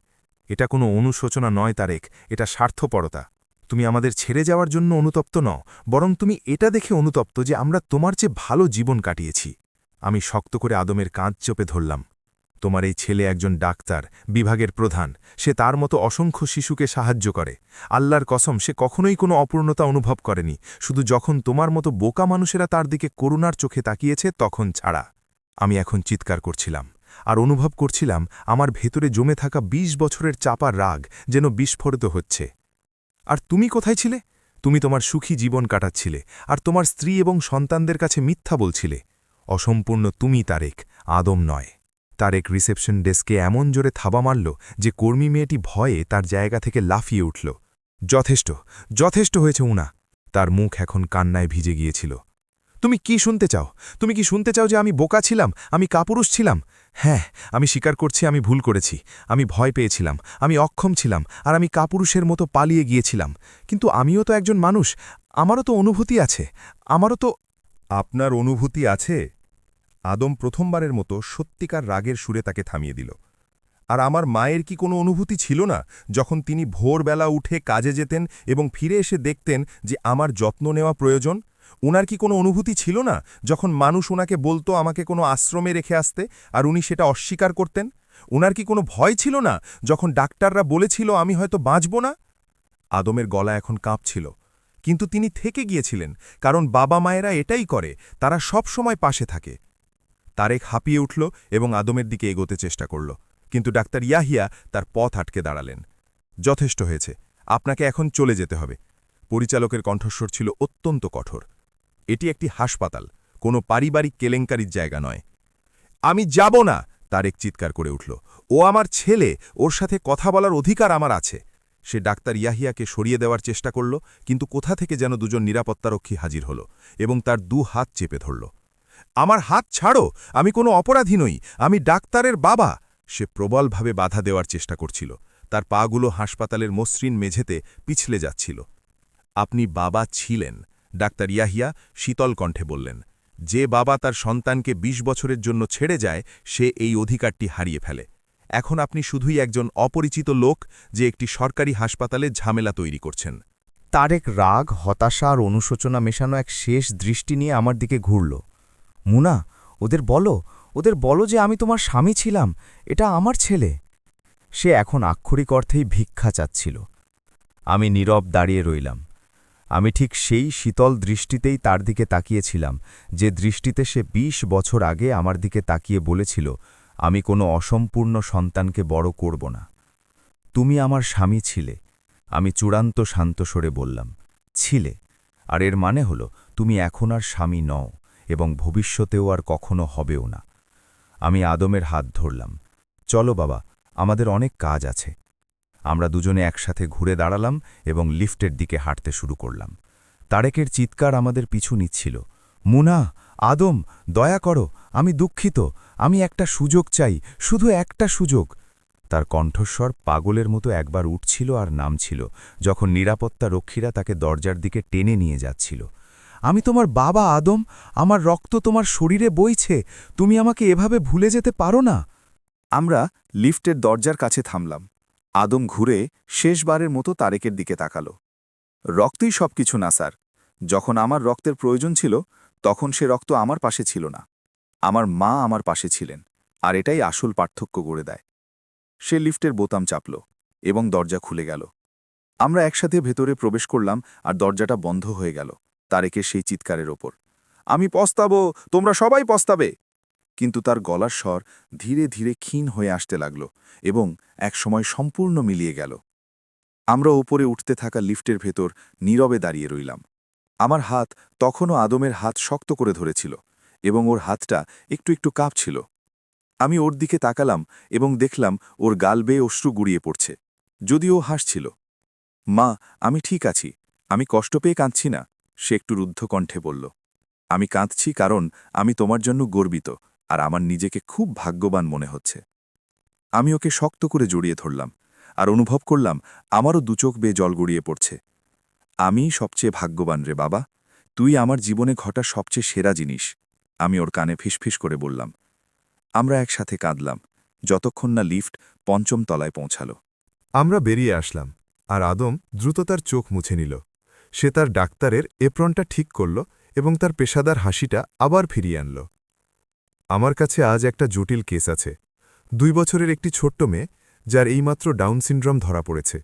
এটা কোনো অনুশোচনা নয় তারেক, এটা স্বার্থপরতা। তুমি আমাদের ছেড়ে যাওয়ার জন্য অনুতপ্ত নও, বরং তুমি এটা দেখে অনুতপ্ত যে আমরা তোমার চেয়ে ভালো জীবন কাটিয়েছি। আমি শক্ত করে আদমের কাঁধ চেপে ধরলাম। তোমার এই ছেলে একজন ডাক্তার, বিভাগের প্রধান। সে তার মতো অসংখ্য শিশুকে সাহায্য করে। আল্লাহর কসম, সে কখনোই কোনো অপূর্ণতা অনুভব করেনি, শুধু যখন তোমার মতো বোকা মানুষেরা তার দিকে করুণার চোখে তাকিয়েছে তখন ছাড়া। আমি এখন চিৎকার করছিলাম আর অনুভব করছিলাম আমার ভেতরে জমে থাকা 20 বছরের চাপা রাগ যেন বিস্ফোরিত হচ্ছে। আর তুমি কোথায় ছিলে? তুমি তোমার সুখী জীবন কাটাচ্ছিলে আর তোমার স্ত্রী এবং সন্তানদের কাছে মিথ্যা বলছিলে। অসম্পূর্ণ তুমি তারেক, আদম নয়। তারেক রিসেপশন ডেস্কে এমন জোরে থাবা মারল যে কর্মী মেয়েটি ভয়ে তার জায়গা থেকে লাফিয়ে উঠল। যথেষ্ট, যথেষ্ট হয়েছে উনা। তার মুখ এখন কান্নায় ভিজে গিয়েছিল। তুমি কি শুনতে চাও? তুমি কি শুনতে চাও যে আমি বোকা ছিলাম, আমি কাপুরুষ ছিলাম? হ্যাঁ, আমি স্বীকার করছি আমি ভুল করেছি। আমি ভয় পেয়েছিলাম, আমি অক্ষম ছিলাম আর আমি কাপুরুষের মতো পালিয়ে গিয়েছিলাম। কিন্তু আমিও তো একজন মানুষ, আমারও তো অনুভূতি আছে, আমারও তো। আপনার অনুভূতি আছে? আদম প্রথমবারের মতো সত্যিকার রাগের সুরে তাকে থামিয়ে দিল। আর আমার মায়ের কি কোনো অনুভূতি ছিল না যখন তিনি ভোরবেলা উঠে কাজে যেতেন এবং ফিরে এসে দেখতেন যে আমার যত্ন নেওয়া প্রয়োজন? উনার কি কোনো অনুভূতি ছিল না যখন মানুষ উনাকে বলতো আমাকে কোনো আশ্রমে রেখে আসতে আর উনি সেটা অস্বীকার করতেন? উনার কি কোনো ভয় ছিল না যখন ডাক্তাররা বলেছিল আমি হয়তো বাঁচব না? আদমের গলা এখন কাঁপছিল, কিন্তু তিনি থেকে গিয়েছিলেন, কারণ বাবা মায়েরা এটাই করে, তারা সব সময় পাশে থাকে। তারেক হাঁপিয়ে উঠল এবং আদমের দিকে এগোতে চেষ্টা করল, কিন্তু ডাক্তার ইয়াহিয়া তার পথ আটকে দাঁড়ালেন। যথেষ্ট হয়েছে, আপনাকে এখন চলে যেতে হবে। পরিচালকের কণ্ঠস্বর ছিল অত্যন্ত কঠোর। এটি একটি হাসপাতাল, কোনো পারিবারিক কেলেঙ্কারির জায়গা নয়। আমি যাব না, তারেক চিৎকার করে উঠল। ও আমার ছেলে, ওর সাথে কথা বলার অধিকার আমার আছে। সে ডাক্তার ইয়াহিয়াকে সরিয়ে দেওয়ার চেষ্টা করল, কিন্তু কোথা থেকে যেন দুজন নিরাপত্তারক্ষী হাজির হল এবং তার 2 হাত চেপে ধরল। আমার হাত ছাড়ো, আমি কোনো অপরাধী নই, আমি ডাক্তারের বাবা। সে প্রবলভাবে বাধা দেওয়ার চেষ্টা করছিল। তার পাগুলো হাসপাতালের মসৃণ মেঝেতে পিছলে যাচ্ছিল। আপনি বাবা ছিলেন, ডাক্তার ইয়াহিয়া শীতল কণ্ঠে বললেন। যে বাবা তার সন্তানকে 20 বছরের জন্য ছেড়ে যায়, সে এই অধিকারটি হারিয়ে ফেলে। এখন আপনি শুধুই একজন অপরিচিত লোক যে একটি সরকারি হাসপাতালে ঝামেলা তৈরি করছেন। তারেক রাগ, হতাশা আর অনুশোচনা মেশানো এক শেষ দৃষ্টি নিয়ে আমার দিকে ঘুরল। মুনা, ওদের বলো যে আমি তোমার স্বামী ছিলাম, এটা আমার ছেলে। সে এখন আক্ষরিক অর্থেই ভিক্ষা চাচ্ছিল। আমি নীরব দাঁড়িয়ে রইলাম। আমি ঠিক সেই শীতল দৃষ্টিতেই তার দিকে তাকিয়েছিলাম, যে দৃষ্টিতে সে 20 বছর আগে আমার দিকে তাকিয়ে বলেছিল, আমি কোনো অসম্পূর্ণ সন্তানকে বড় করব না। তুমি আমার স্বামী ছিলে, আমি চূড়ান্ত শান্ত স্বরে বললাম। ছিলে, আর এর মানে হলো তুমি এখন আর স্বামী নও এবং ভবিষ্যতেও আর কখনো হবেও না। আমি আদমের হাত ধরলাম। চলো বাবা, আমাদের অনেক কাজ আছে। আমরা দুজনে একসাথে ঘুরে দাঁড়ালাম এবং লিফটের দিকে হাঁটতে শুরু করলাম। তারেকের চিৎকার আমাদের পিছু নিচ্ছিল। মুনা, আদম, দয়া করো, আমি দুঃখিত, আমি একটা সুযোগ চাই, শুধু একটা সুযোগ। তার কণ্ঠস্বর পাগলের মতো একবার উঠছিল আর নামছিল যখন নিরাপত্তা রক্ষীরা তাকে দরজার দিকে টেনে নিয়ে যাচ্ছিল। আমি তোমার বাবা আদম, আমার রক্ত তোমার শরীরে বইছে, তুমি আমাকে এভাবে ভুলে যেতে পারো না। আমরা লিফটের দরজার কাছে থামলাম। আদম ঘুরে শেষবারের মতো তারেকের দিকে তাকাল। রক্তই সবকিছু না স্যার, যখন আমার রক্তের প্রয়োজন ছিল তখন সে রক্ত আমার পাশে ছিল না। আমার মা আমার পাশে ছিলেন, আর এটাই আসল পার্থক্য করে দেয়। সে লিফটের বোতাম চাপল এবং দরজা খুলে গেল। আমরা একসাথে ভেতরে প্রবেশ করলাম আর দরজাটা বন্ধ হয়ে গেল তারেকের সেই চিৎকারের ওপর। আমি পস্তাবো, তোমরা সবাই পস্তাবে। কিন্তু তার গলার স্বর ধীরে ধীরে ক্ষীণ হয়ে আসতে লাগল এবং একসময় সম্পূর্ণ মিলিয়ে গেল। আমরা উপরে উঠতে থাকা লিফটের ভেতর নীরবে দাঁড়িয়ে রইলাম। আমার হাত তখনও আদমের হাত শক্ত করে ধরেছিল এবং ওর হাতটা একটু একটু কাঁপছিল। আমি ওর দিকে তাকালাম এবং দেখলাম ওর গাল বেয়ে অশ্রু গুড়িয়ে পড়ছে, যদিও ও হাসছিল। মা, আমি ঠিক আছি, আমি কষ্ট পেয়ে কাঁদছি না, সে একটু রুদ্ধ কণ্ঠে বলল। আমি কাঁদছি কারণ আমি তোমার জন্য গর্বিত আর আমার নিজেকে খুব ভাগ্যবান মনে হচ্ছে। আমি ওকে শক্ত করে জড়িয়ে ধরলাম আর অনুভব করলাম আমারও দুচোখ বেয়ে জল গড়িয়ে পড়ছে। আমি সবচেয়ে ভাগ্যবান রে বাবা, তুই আমার জীবনে ঘটা সবচেয়ে সেরা জিনিস, আমি ওর কানে ফিসফিস করে বললাম। আমরা একসাথে কাঁদলাম যতক্ষণ না লিফট 5ম তলায় পৌঁছাল। আমরা বেরিয়ে আসলাম, আর আদম দ্রুত তার চোখ মুছে নিল। সে তার ডাক্তারের এপ্রনটা ঠিক করল এবং তার পেশাদার হাসিটা আবার ফিরিয়ে আনল। আমার কাছে আজ একটা জটিল কেস আছে। 2 বছরের একটি ছোট্ট মেয়ে, যার এইমাত্র ডাউন সিনড্রোম ধরা পড়েছে।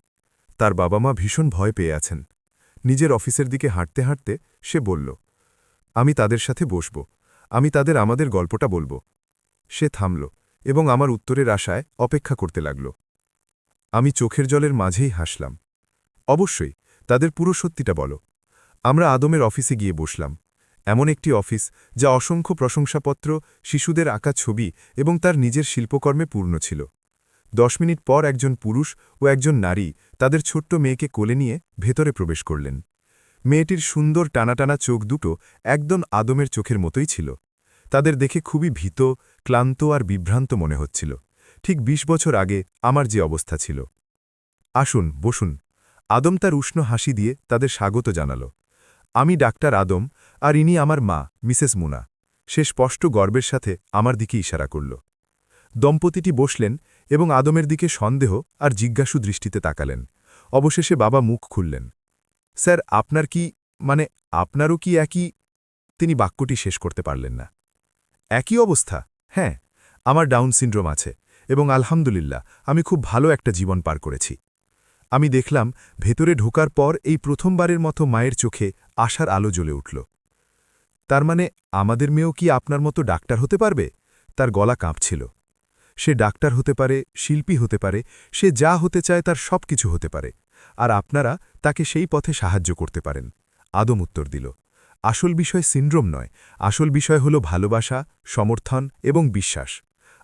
তার বাবা মা ভীষণ ভয় পেয়ে আছেন। নিজের অফিসের দিকে হাঁটতে হাঁটতে সে বলল, আমি তাদের সাথে বসব, আমি তাদের আমাদের গল্পটা বলবো। সে থামল এবং আমার উত্তরের আশায় অপেক্ষা করতে লাগল। আমি চোখের জলের মাঝেই হাসলাম। অবশ্যই, তাদের পুরো সত্যিটা বলো। আমরা আদমের অফিসে গিয়ে বসলাম। এমন একটি অফিস যা অসংখ্য প্রশংসাপত্র, শিশুদের আঁকা ছবি এবং তার নিজের শিল্পকর্মে পূর্ণ ছিল। 10 মিনিট পর একজন পুরুষ ও একজন নারী তাদের ছোট্ট মেয়েকে কোলে নিয়ে ভেতরে প্রবেশ করলেন। মেয়েটির সুন্দর টানাটানা চোখ দুটো একদম আদমের চোখের মতোই ছিল। তাদের দেখে খুবই ভীত, ক্লান্ত আর বিভ্রান্ত মনে হচ্ছিল, ঠিক 20 বছর আগে আমার যে অবস্থা ছিল। আসুন, বসুন। আদম তার উষ্ণ হাসি দিয়ে তাদের স্বাগত জানাল। আমি ডাক্তার আদম, আর ইনি আমার মা, মিসেস মুনা। সে স্পষ্ট গর্বের সাথে আমার দিকে ইশারা করল। দম্পতিটি বসলেন এবং আদমের দিকে সন্দেহ আর জিজ্ঞাসু দৃষ্টিতে তাকালেন। অবশেষে বাবা মুখ খুললেন। স্যার, আপনার কি, মানে আপনারও কি একই? তিনি বাক্যটি শেষ করতে পারলেন না। একই অবস্থা? হ্যাঁ, আমার ডাউন সিনড্রোম আছে এবং আলহামদুলিল্লাহ আমি খুব ভালো একটা জীবন পার করেছি। আমি দেখলাম ভেতরে ঢোকার পর এই প্রথমবারের মতো মায়ের চোখে আশার আলো জ্বলে উঠল। তার মানে আমাদের মেয়েও কি আপনার মতো ডাক্তার হতে পারবে? তার গলা কাঁপছিল। সে ডাক্তার হতে পারে, শিল্পী হতে পারে, সে যা হতে চায় তার সব কিছু হতে পারে, আর আপনারা তাকে সেই পথে সাহায্য করতে পারেন। আদম উত্তর দিল, আসল বিষয় সিন্ড্রোম নয়, আসল বিষয় হল ভালোবাসা, সমর্থন এবং বিশ্বাস।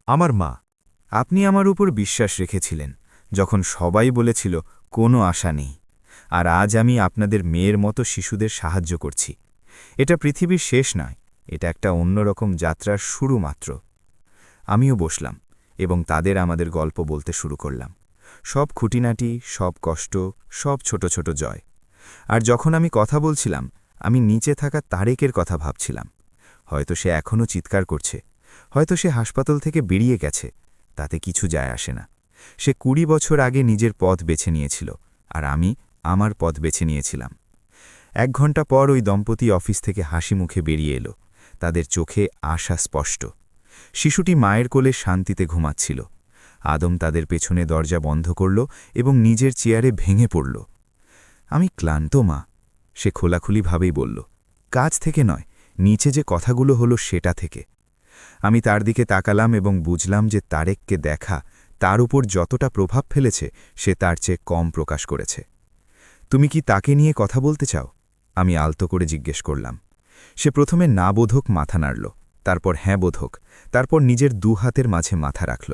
আমার মা। আপনি আমার উপর বিশ্বাস রেখেছিলেন যখন সবাই বলেছিল কোনো আশা নেই, আর আজ আমি আপনাদের মেয়ের মতো শিশুদের সাহায্য করছি। এটা পৃথিবীর শেষ নয়, এটা একটা অন্যরকম যাত্রার শুরু মাত্র। আমিও বসলাম এবং তাদের আমাদের গল্প বলতে শুরু করলাম, সব খুঁটিনাটি, সব কষ্ট, সব ছোট ছোট জয়। আর যখন আমি কথা বলছিলাম, আমি নিচে থাকা তারেকের কথা ভাবছিলাম। হয়তো সে এখনও চিৎকার করছে, হয়তো সে হাসপাতাল থেকে বেরিয়ে গেছে, তাতে কিছু যায় আসে না। সে ২০ বছর আগে নিজের পথ বেছে নিয়েছিল, আর আমি আমার পথ বেছে নিয়েছিলাম। ১ ঘণ্টা পর ওই দম্পতি অফিস থেকে হাসি মুখে বেরিয়ে এলো, তাদের চোখে আশা স্পষ্ট। শিশুটি মায়ের কোলে শান্তিতে ঘুমাচ্ছিল। আদম তাদের পেছনে দরজা বন্ধ করল এবং নিজের চেয়ারে ভেঙে পড়ল। আমি ক্লান্ত মা, সে খোলাখুলিভাবেই বলল, কাজ থেকে নয়, নিচে যে কথাগুলো হলো সেটা থেকে। আমি তার দিকে তাকালাম এবং বুঝলাম যে তারেককে দেখা তার উপর যতটা প্রভাব ফেলেছে সে তার চেয়ে কম প্রকাশ করেছে। তুমি কি তাকে নিয়ে কথা বলতে চাও? আমি আলতো করে জিজ্ঞেস করলাম। সে প্রথমে না বোধক মাথা নাড়ল, তারপর হ্যাঁ বোধক, তারপর নিজের ২ হাতের মাঝে মাথা রাখল।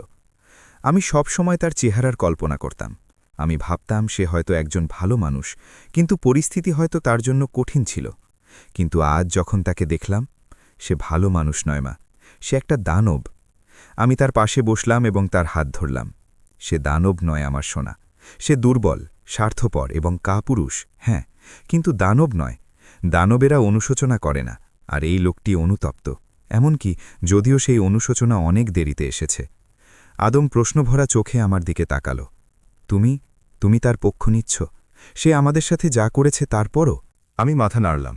আমি সব সময় তার চেহারার কল্পনা করতাম। আমি ভাবতাম সে হয়তো একজন ভালো মানুষ, কিন্তু পরিস্থিতি হয়তো তার জন্য কঠিন ছিল। কিন্তু আজ যখন তাকে দেখলাম, সে ভালো মানুষ নয় মা, সে একটা দানব। আমি তার পাশে বসলাম এবং তার হাত ধরলাম। সে দানব নয় আমার সোনা, সে দুর্বল, স্বার্থপর এবং কাপুরুষ, হ্যাঁ, কিন্তু দানব নয়। দানবেরা অনুশোচনা করে না, আর এই লোকটি অনুতপ্ত, এমনকি যদিও সেই অনুশোচনা অনেক দেরিতে এসেছে। আদম প্রশ্নভরা চোখে আমার দিকে তাকালো। তুমি তার পক্ষ নিচ্ছ? সে আমাদের সাথে যা করেছে তারপরও? আমি মাথা নাড়লাম।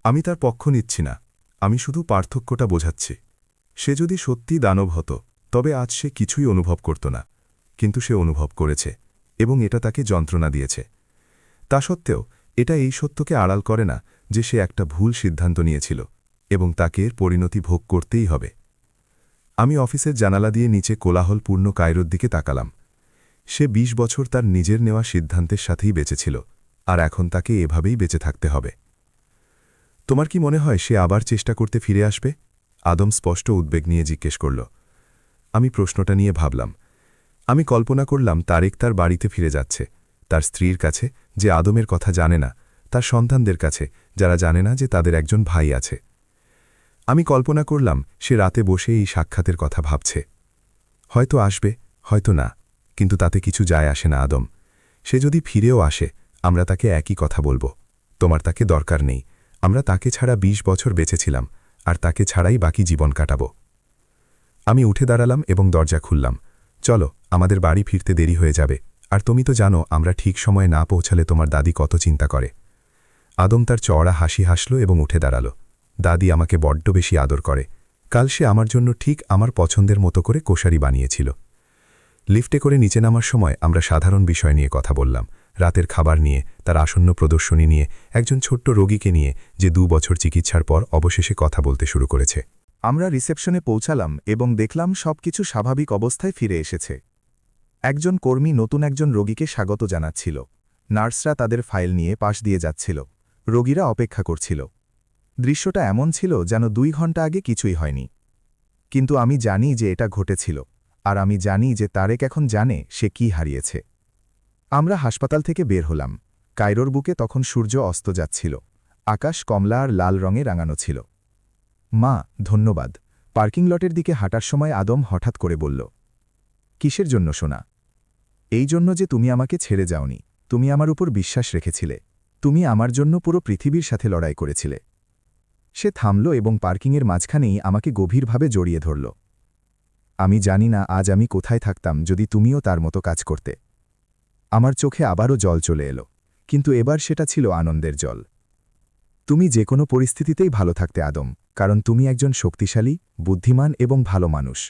আমি তার পক্ষ নিচ্ছি না, আমি শুধু পার্থক্যটা বোঝাচ্ছি। সে যদি সত্যি দানব হতো তবে আজ সে কিছুই অনুভব করত না, কিন্তু সে অনুভব করেছে এবং এটা তাকে যন্ত্রণা দিয়েছে। তা সত্ত্বেও এটা এই সত্যকে আড়াল করে না যে সে একটা ভুল সিদ্ধান্ত নিয়েছিল এবং তাকে এর পরিণতি ভোগ করতেই হবে। আমি অফিসের জানালা দিয়ে নিচে কোলাহলপূর্ণ কায়রোর দিকে তাকালাম। সে ২০ বছর তার নিজের নেওয়া সিদ্ধান্তের সাথেই বেঁচেছিল, আর এখন তাকে এভাবেই বেঁচে থাকতে হবে। তোমার কি মনে হয় সে আবার চেষ্টা করতে ফিরে আসবে? আদম স্পষ্ট উদ্বেগ নিয়ে জিজ্ঞেস করল। আমি প্রশ্নটা নিয়ে ভাবলাম। আমি কল্পনা করলাম তারেক তার বাড়িতে ফিরে যাচ্ছে, তার স্ত্রীর কাছে, যে আদমের কথা জানে না, তার সন্তানদের কাছে, যারা জানে না যে তাদের একজন ভাই আছে। আমি কল্পনা করলাম সে রাতে বসে এই সাক্ষাতের কথা ভাবছে। হয়তো আসবে, হয়তো না, কিন্তু তাতে কিছু যায় আসে না আদম। সে যদি ফিরেও আসে, আমরা তাকে একই কথা বলবো, তোমার তাকে দরকার নেই, আমরা তাকে ছাড়া ২০ বছর বেঁচেছিলাম, আর তাকে ছাড়াই বাকি জীবন কাটাবো। আমি উঠে দাঁড়ালাম এবং দরজা খুললাম। চলো, আমাদের বাড়ি ফিরতে দেরি হয়ে যাবে, আর তুমি তো জানো আমরা ঠিক সময়ে না পৌঁছালে তোমার দাদি কত চিন্তা করে। আদম তার চওড়া হাসি হাসল এবং উঠে দাঁড়াল। দাদি আমাকে বড্ড বেশি আদর করে। কাল সে আমার জন্য ঠিক আমার পছন্দের মতো করে কোশারি বানিয়েছিল। লিফটে করে নিচে নামার সময় আমরা সাধারণ বিষয় নিয়ে কথা বললাম, রাতের খাবার নিয়ে, তার আসন্ন প্রদর্শনী নিয়ে, একজন ছোট্ট রোগীকে নিয়ে যে ২ বছর চিকিৎসার পর অবশেষে কথা বলতে শুরু করেছে। আমরা রিসেপশনে পৌঁছালাম এবং দেখলাম সবকিছু স্বাভাবিক অবস্থায় ফিরে এসেছে। একজন কর্মী নতুন একজন রোগীকে স্বাগত জানাচ্ছিল, নার্সরা তাদের ফাইল নিয়ে পাশ দিয়ে যাচ্ছিল, রোগীরা অপেক্ষা করছিল। দৃশ্যটা এমন ছিল যেন ২ ঘন্টা আগে কিছুই হয়নি। কিন্তু আমি জানি যে এটা ঘটেছিল, আর আমি জানি যে তারেক এখন জানে সে কি হারিয়েছে। আমরা হাসপাতাল থেকে বের হলাম। কায়রোর বুকে তখন সূর্য অস্ত যাচ্ছিল, আকাশ কমলা আর লাল রঙে রাঙানো ছিল। মা, ধন্যবাদ। পার্কিং লটের দিকে হাঁটার সময় আদম হঠাৎ করে বলল, কিসের জন্য শোনা? এই জন্য যে তুমি আমাকে ছেড়ে যাওনি, তুমি আমার উপর বিশ্বাস রেখেছিলে, তুমি আমার জন্য পুরো পৃথিবীর সাথে লড়াই করেছিলে। সে থামল এবং পার্কিংয়ের মাঝখানেই আমাকে গভীরভাবে জড়িয়ে ধরল। আমি জানি না আজ আমি কোথায় থাকতাম যদি তুমিও তার মতো কাজ করতে। আমার চোখে আবারও জল চলে এলো, কিন্তু এবার সেটা ছিল আনন্দের জল। তুমি যে কোনো পরিস্থিতিতেই ভালো থাকতে আদম, কারণ তুমি একজন শক্তিশালী, বুদ্ধিমান এবং ভালো মানুষ।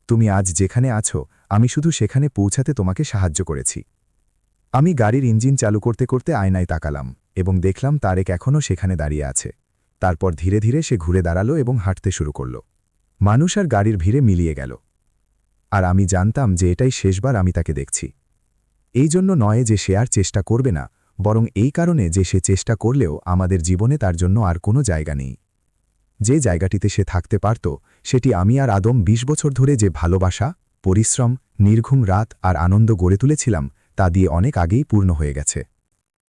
তুমি আজ যেখানে আছো, আমি শুধু সেখানে পৌঁছাতে তোমাকে সাহায্য করেছি। আমি গাড়ির ইঞ্জিন চালু করতে করতে আয়নায় তাকালাম এবং দেখলাম তারেক এখনও সেখানে দাঁড়িয়ে আছে। তারপর ধীরে ধীরে সে ঘুরে দাঁড়ালো এবং হাঁটতে শুরু করল। মানুষ আর গাড়ির ভিড়ে মিলিয়ে গেল। আর আমি জানতাম যে এটাই শেষবার আমি তাকে দেখছি। এই জন্য নয় যে সে আর চেষ্টা করবে না, বরং এই কারণে যে সে চেষ্টা করলেও আমাদের জীবনে তার জন্য আর কোনো জায়গা নেই। যে জায়গাটিতে সে থাকতে পারত, সেটি আমি আর আদম ২০ বছর ধরে যে ভালোবাসা, পরিশ্রম, নির্ঘুম রাত আর আনন্দ গড়ে তুলেছিলাম তা দিয়ে অনেক আগেই পূর্ণ হয়ে গেছে।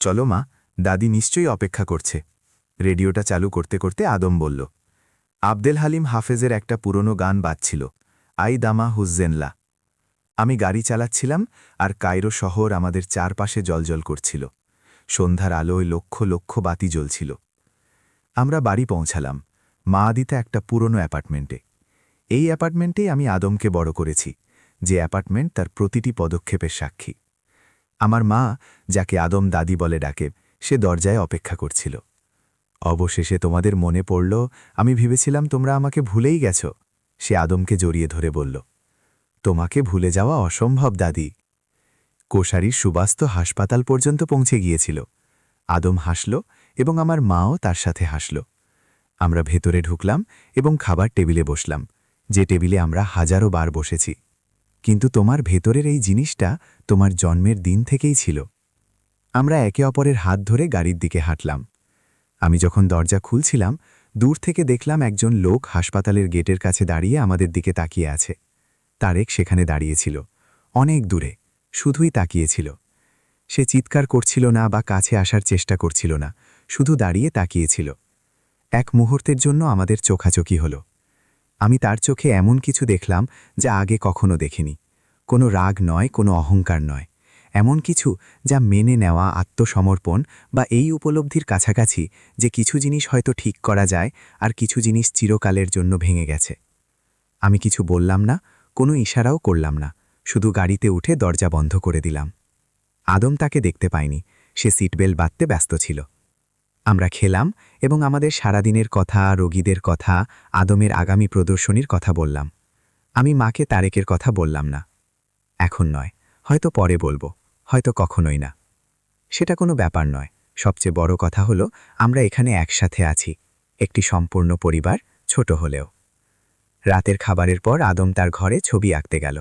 চলো মা, দাদি নিশ্চয়ই অপেক্ষা করছে। রেডিওটা চালু করতে করতে আদম বলল। আবদেল হালিম হাফেজের একটা পুরনো গান বাজছিল, আই দামা হুজ্জেনলা। আমি গাড়ি চালাচ্ছিলাম আর কায়রো শহর আমাদের চারপাশে জ্বলজ্বল করছিল। সন্ধ্যার আলোয় লক্ষ লক্ষ বাতি জ্বলছিল। আমরা বাড়ি পৌঁছালাম, মা আদিতে একটা পুরনো অ্যাপার্টমেন্টে। এই অ্যাপার্টমেন্টেই আমি আদমকে বড় করেছি, যে অ্যাপার্টমেন্ট তার প্রতিটি পদক্ষেপের সাক্ষী। আমার মা, যাকে আদম দাদি বলে ডাকে, সে দরজায় অপেক্ষা করছিল। অবশেষে তোমাদের মনে পড়ল, আমি ভেবেছিলাম তোমরা আমাকে ভুলেই গেছ, সে আদমকে জড়িয়ে ধরে বলল। তোমাকে ভুলে যাওয়া অসম্ভব দাদি। কোষারির সুবাস্ত হাসপাতাল পর্যন্ত পৌঁছে গিয়েছিল। আদম হাসল এবং আমার মাও তার সাথে হাসল। আমরা ভেতরে ঢুকলাম এবং খাবার টেবিলে বসলাম, যে টেবিলে আমরা হাজারো বার বসেছি। কিন্তু তোমার ভেতরের এই জিনিসটা তোমার জন্মের দিন থেকেই ছিল। আমরা একে অপরের হাত ধরে গাড়ির দিকে হাঁটলাম। আমি যখন দরজা খুলছিলাম, দূর থেকে দেখলাম একজন লোক হাসপাতালের গেটের কাছে দাঁড়িয়ে আমাদের দিকে তাকিয়ে আছে। তারেক সেখানে দাঁড়িয়েছিল, অনেক দূরে, শুধুই তাকিয়েছিল। সে চিৎকার করছিল না বা কাছে আসার চেষ্টা করছিল না, শুধু দাঁড়িয়ে তাকিয়েছিল। এক মুহূর্তের জন্য আমাদের চোখাচোখি হল। আমি তার চোখে এমন কিছু দেখলাম যা আগে কখনো দেখিনি। কোনো রাগ নয়, কোনো অহংকার নয়, এমন কিছু যা মেনে নেওয়া, আত্মসমর্পণ বা এই উপলব্ধির কাছাকাছি যে কিছু জিনিস হয়তো ঠিক করা যায় আর কিছু জিনিস চিরকালের জন্য ভেঙে গেছে। আমি কিছু বললাম না, কোনো ইশারাও করলাম না, শুধু গাড়িতে উঠে দরজা বন্ধ করে দিলাম। আদম তাকে দেখতে পায়নি, সে সিটবেল্ট বাঁধতে ব্যস্ত ছিল। আমরা খেলাম এবং আমাদের সারাদিনের কথা, রোগীদের কথা, আদমের আগামী প্রদর্শনীর কথা বললাম। আমি মাকে তারেকের কথা বললাম না। এখন নয়, হয়তো পরে বলবো, হয়তো কখনোই না। সেটা কোনো ব্যাপার নয়। সবচেয়ে বড় কথা হলো আমরা এখানে একসাথে আছি, একটি সম্পূর্ণ পরিবার, ছোট হলেও। রাতের খাবারের পর আদম তার ঘরে ছবি আঁকতে গেল।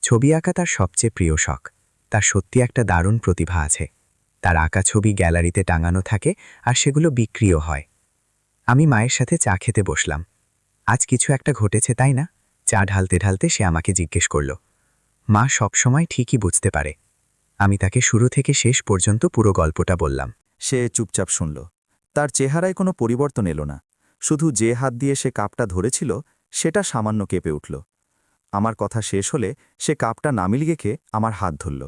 ছবি আঁকা তার সবচেয়ে প্রিয় শখ। তার সত্যি একটা দারুণ প্রতিভা আছে। তার আঁকা ছবি গ্যালারিতে টাঙানো থাকে আর সেগুলো বিক্রিও হয়। আমি মায়ের সাথে চা খেতে বসলাম। আজ কিছু একটা ঘটেছে, তাই না? চা ঢালতে ঢালতে সে আমাকে জিজ্ঞেস করল। মা সবসময় ঠিকই বুঝতে পারে। আমি তাকে শুরু থেকে শেষ পর্যন্ত পুরো গল্পটা বললাম। সে চুপচাপ শুনল। তার চেহারায় কোনো পরিবর্তন এলো না, শুধু যে হাত দিয়ে সে কাপটা ধরেছিল সেটা সামান্য কেঁপে উঠল। আমার কথা শেষ হলে সে কাপটা নামিল গেখে আমার হাত ধরল।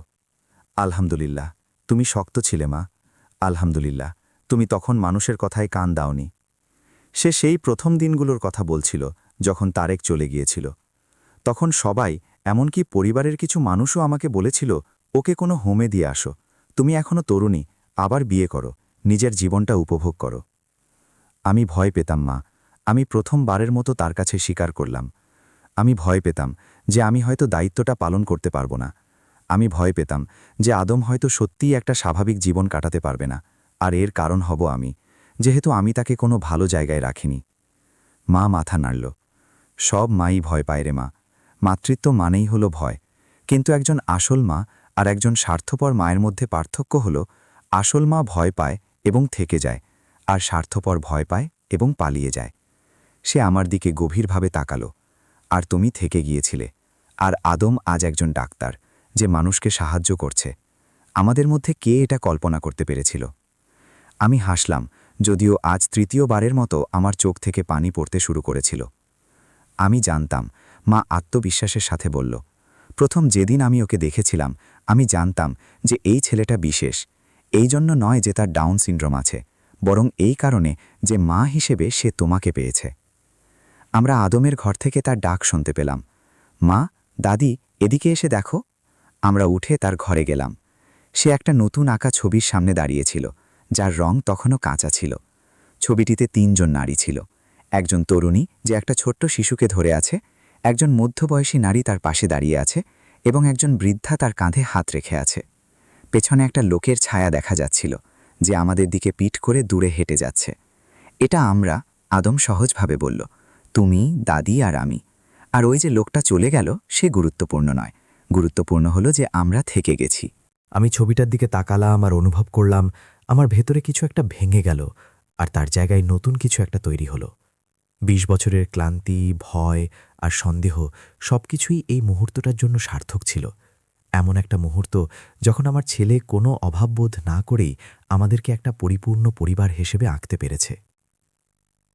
আলহামদুলিল্লাহ, তুমি শক্ত ছিলে মা। আলহামদুলিল্লাহ, তুমি তখন মানুষের কথায় কান দাওনি। সে সেই প্রথম দিনগুলোর কথা বলছিল, যখন তারেক চলে গিয়েছিল। তখন সবাই, এমনকি পরিবারের কিছু মানুষও আমাকে বলেছিল, ওকে কোনো হোমে দিয়ে আসো, তুমি এখনো তরুণী, আবার বিয়ে করো, নিজের জীবনটা উপভোগ করো। আমি ভয় পেতাম মা। আমি প্রথমবারের মতো তার কাছে স্বীকার করলাম। আমি ভয় পেতাম যে আমি হয়তো দায়িত্বটা পালন করতে পারবো না। আমি ভয় পেতাম যে আদম হয়তো সত্যিই একটা স্বাভাবিক জীবন কাটাতে পারবে না, আর এর কারণ হব আমি, যেহেতু আমি তাকে কোনো ভালো জায়গায় রাখিনি। মা মাথা নাড়ল। সব মাই ভয় পায় রে মা। মাতৃত্ব মানেই হলো ভয়। কিন্তু একজন আসল মা আর একজন স্বার্থপর মায়ের মধ্যে পার্থক্য হলো, আসল মা ভয় পায় এবং থেকে যায়, আর স্বার্থপর ভয় পায় এবং পালিয়ে যায়। সে আমার দিকে গভীরভাবে তাকালো। আর তুমি থেকে গিয়েছিলে। আর আদম আজ একজন ডাক্তার, যে মানুষকে সাহায্য করছে। আমাদের মধ্যে কে এটা কল্পনা করতে পেরেছিল? আমি হাসলাম, যদিও আজ তৃতীয়বারের মতো আমার চোখ থেকে পানি পড়তে শুরু করেছিল। আমি জানতাম, মা আত্মবিশ্বাসের সাথে বলল। প্রথম যেদিন আমি ওকে দেখেছিলাম, আমি জানতাম যে এই ছেলেটা বিশেষ। এই জন্য নয় যে তার ডাউন সিনড্রোম আছে, বরং এই কারণে যে মা হিসেবে সে তোমাকে পেয়েছে। আমরা আদমের ঘর থেকে তার ডাক শুনতে পেলাম, মা, দাদি, এদিকে এসে দেখো। আমরা উঠে তার ঘরে গেলাম। সে একটা নতুন আঁকা ছবির সামনে দাঁড়িয়েছিল, যার রং তখনও কাঁচা ছিল। ছবিটিতে ৩ জন নারী ছিল। একজন তরুণী যে একটা ছোট্ট শিশুকে ধরে আছে, একজন মধ্যবয়সী নারী তার পাশে দাঁড়িয়ে আছে এবং একজন বৃদ্ধা তার কাঁধে হাত রেখে আছে। পেছনে একটা লোকের ছায়া দেখা যাচ্ছিল, যে আমাদের দিকে পিঠ করে দূরে হেঁটে যাচ্ছে। এটা আমরা, আদম সহজভাবে বলল, তুমি, দাদি আর আমি। আর ওই যে লোকটা চলে গেল সে গুরুত্বপূর্ণ নয়, গুরুত্বপূর্ণ হলো যে আমরা থেকে গেছি। আমি ছবিটার দিকে তাকালাম আর অনুভব করলাম আমার ভেতরে কিছু একটা ভেঙে গেল আর তার জায়গায় নতুন কিছু একটা তৈরি হলো। ২০ বছরের ক্লান্তি, ভয় আর সন্দেহ সবকিছুই এই মুহূর্তটার জন্য সার্থক ছিল। এমন একটা মুহূর্ত যখন আমার ছেলে কোনো অভাববোধ না করেই আমাদেরকে একটা পরিপূর্ণ পরিবার হিসেবে আঁকতে পেরেছে।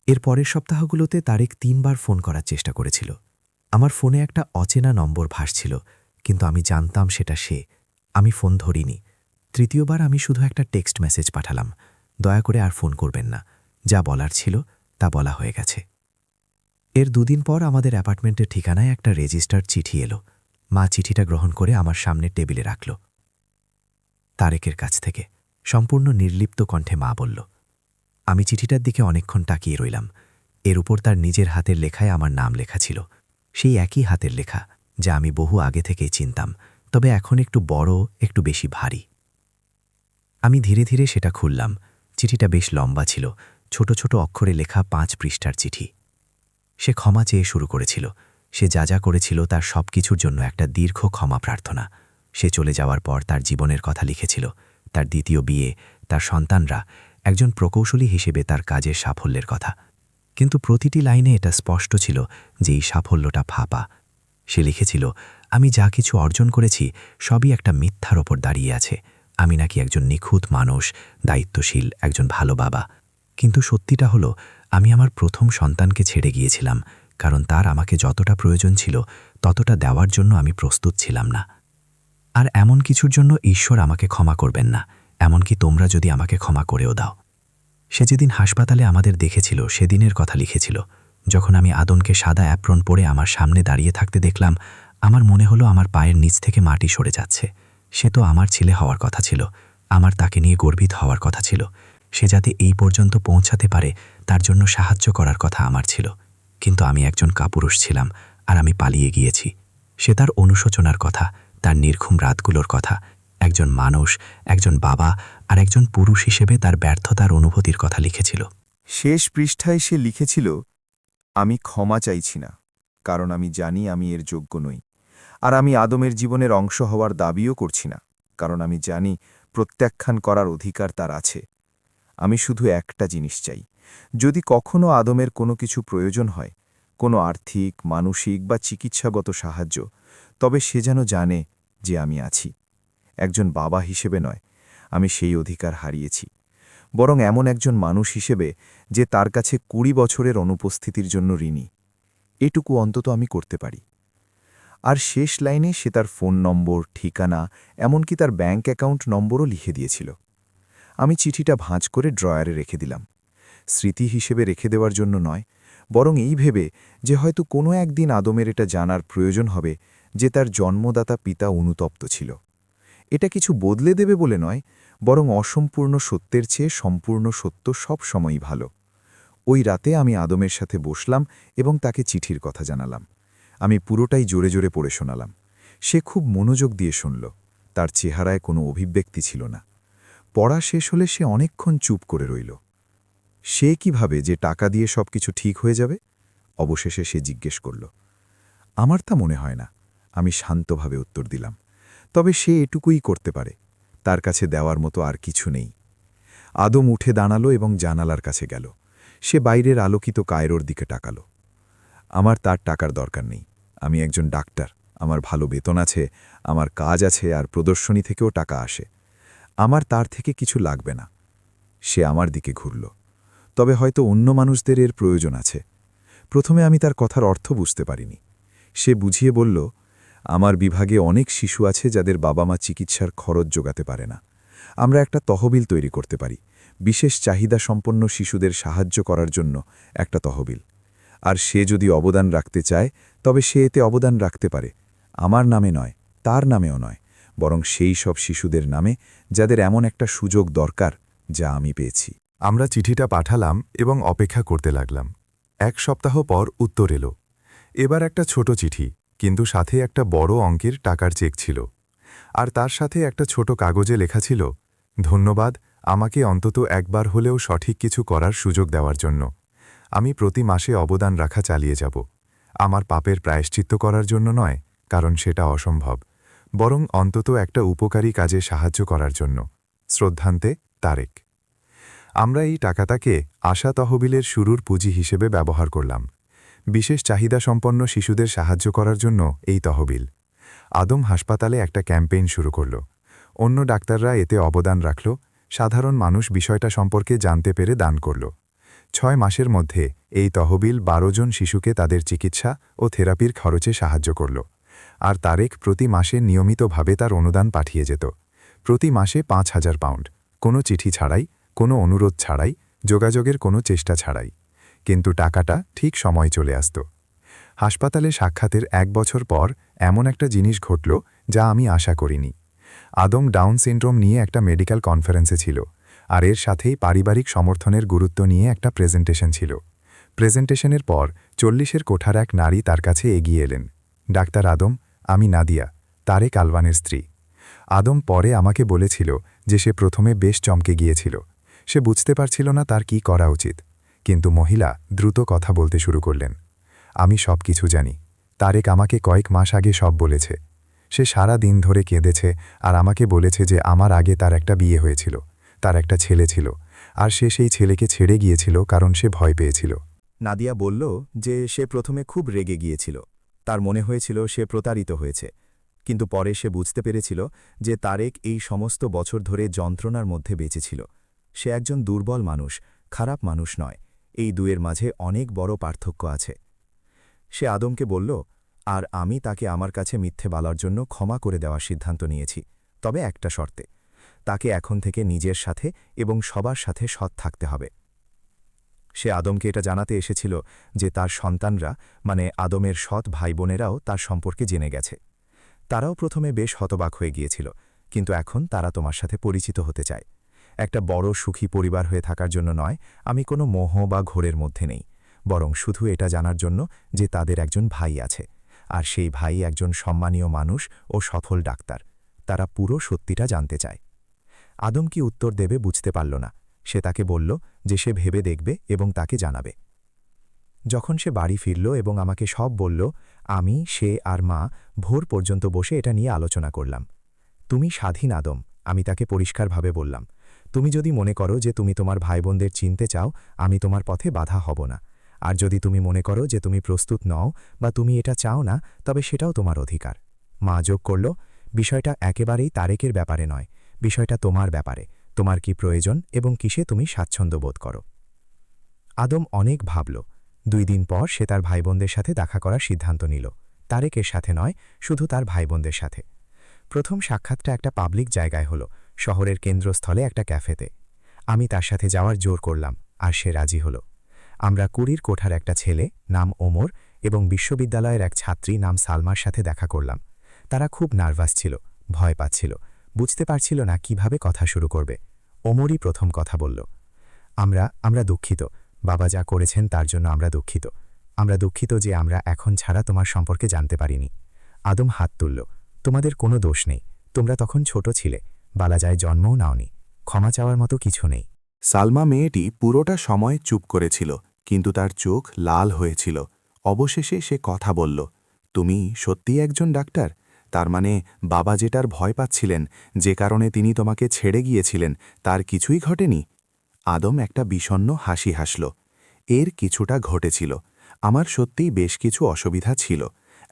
এর পরের সপ্তাহগুলোতে তারেক ৩ বার ফোন করার চেষ্টা করেছিল। আমার ফোনে একটা অচেনা নম্বর ভাসছিল, কিন্তু আমি জানতাম সেটা সে। আমি ফোন ধরিনি। তৃতীয়বার আমি শুধু একটা টেক্সট মেসেজ পাঠালাম, দয়া করে আর ফোন করবেন না, যা বলার ছিল তা বলা হয়ে গেছে। এর ২ দিন পর আমাদের অ্যাপার্টমেন্টের ঠিকানায় একটা রেজিস্টার্ড চিঠি এলো। মা চিঠিটা গ্রহণ করে আমার সামনে টেবিলে রাখল। তারেকের কাছ থেকে সম্পূর্ণ নির্লিপ্ত কণ্ঠে মা বলল। আমি চিঠিটার দিকে অনেকক্ষণ তাকিয়ে রইলাম। এর উপর তার নিজের হাতের লেখায় আমার নাম লেখা ছিল, সেই একই হাতের লেখা যা আমি বহু আগে থেকেই চিনতাম, তবে এখন একটু বড়, একটু বেশি ভারী। আমি ধীরে ধীরে সেটা খুললাম। চিঠিটা বেশ লম্বা ছিল, ছোট ছোট অক্ষরে লেখা ৫ পৃষ্ঠার চিঠি। সে ক্ষমা চেয়ে শুরু করেছিল। সে যা যা করেছিল তার সব কিছুর জন্য একটা দীর্ঘ ক্ষমা প্রার্থনা। সে চলে যাওয়ার পর তার জীবনের কথা লিখেছিল, তার দ্বিতীয় বিয়ে, তার সন্তানরা, একজন প্রকৌশলী হিসেবে তার কাজের সাফল্যের কথা। কিন্তু প্রতিটি লাইনে এটা স্পষ্ট ছিল যে এই সাফল্যটা ফাঁপা। সে লিখেছিল, আমি যা কিছু অর্জন করেছি সবই একটা মিথ্যার ওপর দাঁড়িয়ে আছে। আমি নাকি একজন নিখুঁত মানুষ, দায়িত্বশীল, একজন ভালো বাবা। কিন্তু সত্যিটা হলো, আমি আমার প্রথম সন্তানকে ছেড়ে গিয়েছিলাম, কারণ তার আমাকে যতটা প্রয়োজন ছিল ততটা দেওয়ার জন্য আমি প্রস্তুত ছিলাম না। আর এমন কিছুর জন্য ঈশ্বর আমাকে ক্ষমা করবেন না, এমনকি তোমরা যদি আমাকে ক্ষমা করেও দাও। সে যেদিন হাসপাতালে আমাদের দেখেছিল সেদিনের কথা লিখেছিল। যখন আমি আদনকে সাদা অ্যাপ্রন পরে আমার সামনে দাঁড়িয়ে থাকতে দেখলাম, আমার মনে হলো আমার পায়ের নিচ থেকে মাটি সরে যাচ্ছে। সে তো আমার ছেলে হওয়ার কথা ছিল, আমার তাকে নিয়ে গর্বিত হওয়ার কথা ছিল। সে যাতে এই পর্যন্ত পৌঁছাতে পারে তার জন্য সাহায্য করার কথা আমার ছিল। কিন্তু আমি একজন কাপুরুষ ছিলাম আর আমি পালিয়ে গিয়েছি। সে তার অনুশোচনার কথা, তার নির্ঘুম রাতগুলোর কথা, একজন মানুষ, একজন বাবা আর একজন পুরুষ হিসেবে তার ব্যর্থতার অনুভূতির কথা লিখেছিল। শেষ পৃষ্ঠায় সে লিখেছিল, আমি ক্ষমা চাইছি না, কারণ আমি জানি আমি এর যোগ্য নই। আর আমি আদমের জীবনের অংশ হওয়ার দাবিও করছি না, কারণ আমি জানি প্রত্যাখ্যান করার অধিকার তার আছে। আমি শুধু একটা জিনিস চাই, যদি কখনো আদমের কোনো কিছু প্রয়োজন হয়, কোনো আর্থিক, মানসিক বা চিকিৎসাগত সাহায্য, তবে সে যেন জানে যে আমি আছি। একজন বাবা হিসেবে নয়, আমি সেই অধিকার হারিয়েছি, বরং এমন একজন মানুষ হিসেবে যে তার কাছে ২০ বছরের অনুপস্থিতির জন্য ঋণী। এটুকু অন্তত আমি করতে পারি। আর শেষ লাইনে সে তার ফোন নম্বর, ঠিকানা, এমনকি তার ব্যাঙ্ক অ্যাকাউন্ট নম্বরও লিখে দিয়েছিল। আমি চিঠিটা ভাঁজ করে ড্রয়ারে রেখে দিলাম, স্মৃতি হিসেবে রেখে দেওয়ার জন্য নয়, বরং এই ভেবে যে হয়তো কোনো একদিন আদমের এটা জানার প্রয়োজন হবে যে তার জন্মদাতা পিতা অনুতপ্ত ছিল। এটা কিছু বদলে দেবে বলে নয়, বরং অসম্পূর্ণ সত্যের চেয়ে সম্পূর্ণ সত্য সব সময়ই ভালো। ওই রাতে আমি আদমের সাথে বসলাম এবং তাকে চিঠির কথা জানালাম। আমি পুরোটাই জোরে জোরে পড়ে শোনালাম। সে খুব মনোযোগ দিয়ে শুনল। তার চেহারায় কোনো অভিব্যক্তি ছিল না। পড়া শেষ হলে সে অনেকক্ষণ চুপ করে রইল। সে কিভাবে যে টাকা দিয়ে সব কিছু ঠিক হয়ে যাবে? অবশেষে সে জিজ্ঞেস করল। আমার তা মনে হয় না, আমি শান্তভাবে উত্তর দিলাম। তবে সে এটুকুই করতে পারে, তার কাছে দেওয়ার মতো আর কিছু নেই। আদম উঠে দাঁড়ালো এবং জানালার কাছে গেল। সে বাইরের আলোকিত কায়রোর দিকে তাকালো। আমার তার টাকার দরকার নেই। আমি একজন ডাক্তার, আমার ভালো বেতন আছে, আমার কাজ আছে আর প্রদর্শনী থেকেও টাকা আসে। আমার তার থেকে কিছু লাগবে না। সে আমার দিকে ঘুরল। তবে হয়তো অন্য মানুষদের এর প্রয়োজন আছে। প্রথমে আমি তার কথার অর্থ বুঝতে পারিনি। সে বুঝিয়ে বলল, আমার বিভাগে অনেক শিশু আছে যাদের বাবা মা চিকিৎসার খরচ জোগাতে পারে না। আমরা একটা তহবিল তৈরি করতে পারি, বিশেষ চাহিদা সম্পন্ন শিশুদের সাহায্য করার জন্য একটা তহবিল। আর সে যদি অবদান রাখতে চায় তবে সে এতে অবদান রাখতে পারে, আমার নামে নয়, তার নামেও নয়, বরং সেই সব শিশুদের নামে যাদের এমন একটা সুযোগ দরকার যা আমি পেয়েছি। আমরা চিঠিটা পাঠালাম এবং অপেক্ষা করতে লাগলাম। ১ সপ্তাহ পর উত্তর এলো। এবার একটা ছোট চিঠি, কিন্তু সাথে একটা বড় অঙ্কের টাকার চেক ছিল। আর তার সাথে একটা ছোট কাগজে লেখা ছিল, ধন্যবাদ আমাকে অন্তত একবার হলেও সঠিক কিছু করার সুযোগ দেওয়ার জন্য। আমি প্রতি মাসে অবদান রাখা চালিয়ে যাব। আমার পাপের প্রায়শ্চিত্ত করার জন্য নয়, কারণ সেটা অসম্ভব, বরং অন্তত একটা উপকারী কাজে সাহায্য করার জন্য। শ্রদ্ধান্তে, তারেক। আমরা এই টাকাটাকে আশা তহবিলের শুরুর পুঁজি হিসেবে ব্যবহার করলাম। বিশেষ চাহিদাসম্পন্ন শিশুদের সাহায্য করার জন্য এই তহবিল। আদম হাসপাতালে একটা ক্যাম্পেইন শুরু করল। অন্য ডাক্তাররা এতে অবদান রাখল, সাধারণ মানুষ বিষয়টা সম্পর্কে জানতে পেরে দান করল। 6 মাসের মধ্যে এই তহবিল 12 জন শিশুকে তাদের চিকিৎসা ও থেরাপির খরচে সাহায্য করল। আর তারেক প্রতি মাসে নিয়মিতভাবে তার অনুদান পাঠিয়ে যেত। প্রতি মাসে 5,000 পাউন্ড, কোনো চিঠি ছাড়াই, কোনো অনুরোধ ছাড়াই, যোগাযোগের কোনো চেষ্টা ছাড়াই। কিন্তু টাকাটা ঠিক সময় চলে আসত। হাসপাতালে সাক্ষাতের 1 বছর পর এমন একটা জিনিস ঘটল যা আমি আশা করিনি। আদম ডাউন সিনড্রোম নিয়ে একটা মেডিকেল কনফারেন্সে ছিল, আর এর সাথেই পারিবারিক সমর্থনের গুরুত্ব নিয়ে একটা প্রেজেন্টেশন ছিল। প্রেজেন্টেশনের পর 40-এর কোঠার এক নারী তার কাছে এগিয়ে এলেন। ডাক্তার আদম, আমি নাদিয়া, তারেক আলওয়ানের স্ত্রী। আদম পরে আমাকে বলেছিল যে সে প্রথমে বেশ চমকে গিয়েছিল। সে বুঝতে পারছিল না তার কি করা উচিত। কিন্তু মহিলা দ্রুত কথা বলতে শুরু করলেন। আমি সব কিছু জানি। তারেক আমাকে কয়েক মাস আগে সব বলেছে। সে সারা দিন ধরে কেঁদেছে আর আমাকে বলেছে যে আমার আগে তার একটা বিয়ে হয়েছিল, তার একটা ছেলে ছিল, আর সে সেই ছেলেকে ছেড়ে গিয়েছিল কারণ সে ভয় পেয়েছিল। নাদিয়া বলল যে সে প্রথমে খুব রেগে গিয়েছিল। তার মনে হয়েছিল সে প্রতারিত হয়েছে। কিন্তু পরে সে বুঝতে পেরেছিল যে তারেক এই সমস্ত বছর ধরে যন্ত্রণার মধ্যে বেঁচেছিল। সে একজন দুর্বল মানুষ, খারাপ মানুষ নয়। এই দুয়ের মাঝে অনেক বড় পার্থক্য আছে। সে আদমকে বলল, আর আমি তাকে আমার কাছে মিথ্যে বলার জন্য ক্ষমা করে দেওয়ার সিদ্ধান্ত নিয়েছি, তবে একটা শর্তে। তাকে এখন থেকে নিজের সাথে এবং সবার সাথে সৎ থাকতে হবে। সে আদমকে এটা জানাতে এসেছিল যে তার সন্তানরা, মানে আদমের সৎ ভাই বোনেরাও তার সম্পর্কে জেনে গেছে। তারাও প্রথমে বেশ হতবাক হয়ে গিয়েছিল, কিন্তু এখন তারা তোমার সাথে পরিচিত হতে চায়। একটা বড় সুখী পরিবার হয়ে থাকার জন্য নয়, আমি কোনো মোহ বা ঘোরের মধ্যে নেই, বরং শুধু এটা জানার জন্য যে তাদের একজন ভাই আছে, আর সেই ভাই একজন সম্মানীয় মানুষ ও সফল ডাক্তার। তারা পুরো সত্যিটা জানতে চায়। আদম কি উত্তর দেবে বুঝতে পারল না। সে তাকে বলল যে সে ভেবে দেখবে এবং তাকে জানাবে। যখন সে বাড়ি ফিরল এবং আমাকে সব বলল, আমি, সে আর মা ভোর পর্যন্ত বসে এটা নিয়ে আলোচনা করলাম। তুমি স্বাধীন আদম, আমি তাকে পরিষ্কারভাবে বললাম। তুমি যদি মনে করো যে তুমি তোমার ভাইবোনদের চিনতে চাও, আমি তোমার পথে বাধা হব না। আর যদি তুমি মনে করো যে তুমি প্রস্তুত নও বা তুমি এটা চাও না, তবে সেটাও তোমার অধিকার। মা যোগ করল, বিষয়টা একেবারেই তারেকের ব্যাপারে নয়, বিষয়টা তোমার ব্যাপারে। তোমার কি প্রয়োজন এবং কিসে তুমি স্বাচ্ছন্দ্য বোধ করো। আদম অনেক ভাবল। 2 দিন পর সে তার ভাইবোনদের সাথে দেখা করার সিদ্ধান্ত নিল। তারেকের সাথে নয়, শুধু তার ভাইবোনদের সাথে। প্রথম সাক্ষাৎটা একটা পাবলিক জায়গায় হলো, শহরের কেন্দ্রস্থলে একটা ক্যাফেতে। আমি তার সাথে যাওয়ার জোর করলাম, আর সে রাজি হল। আমরা 20 কোঠার একটা ছেলে নাম ওমর এবং বিশ্ববিদ্যালয়ের এক ছাত্রী নাম সালমার সাথে দেখা করলাম। তারা খুব নার্ভাস ছিল, ভয় পাচ্ছিল, বুঝতে পারছিল না কিভাবে কথা শুরু করবে। ওমরই প্রথম কথা বলল। আমরা দুঃখিত, বাবা যা করেছেন তার জন্য আমরা দুঃখিত। আমরা দুঃখিত যে আমরা এখন ছাড়া তোমার সম্পর্কে জানতে পারিনি। আদম হাত তুলল। তোমাদের কোনো দোষ নেই, তোমরা তখন ছোট ছিলে, বালাজায় জন্মও নাওনি। ক্ষমা চাওয়ার মতো কিছু নেই। সালমা মেয়েটি পুরোটা সময় চুপ করেছিল, কিন্তু তার চোখ লাল হয়েছিল। অবশেষে সে কথা বলল, তুমি সত্যিই একজন ডাক্তার? তার মানে বাবা যেটার ভয় পাচ্ছিলেন, যে কারণে তিনি তোমাকে ছেড়ে গিয়েছিলেন, তার কিছুই ঘটেনি? আদম একটা বিষণ্ণ হাসি হাসল। এর কিছুটা ঘটেছিল। আমার সত্যিই বেশ কিছু অসুবিধা ছিল।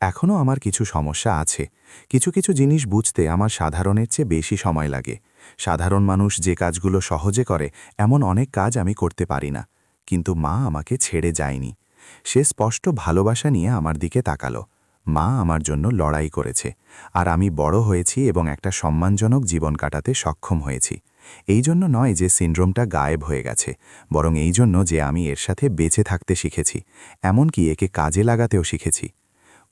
এখনও আমার কিছু সমস্যা আছে। কিছু কিছু জিনিস বুঝতে আমার সাধারণের চেয়ে বেশি সময় লাগে। সাধারণ মানুষ যে কাজগুলো সহজে করে, এমন অনেক কাজ আমি করতে পারি না। কিন্তু মা আমাকে ছেড়ে যায়নি। সে স্পষ্ট ভালোবাসা নিয়ে আমার দিকে তাকালো। মা আমার জন্য লড়াই করেছে, আর আমি বড় হয়েছি এবং একটা সম্মানজনক জীবন কাটাতে সক্ষম হয়েছি। এই জন্য নয় যে সিনড্রোমটা গায়েব হয়ে গেছে, বরং এই জন্য যে আমি এর সাথে বেঁচে থাকতে শিখেছি, এমনকি একে কাজে লাগাতেও শিখেছি।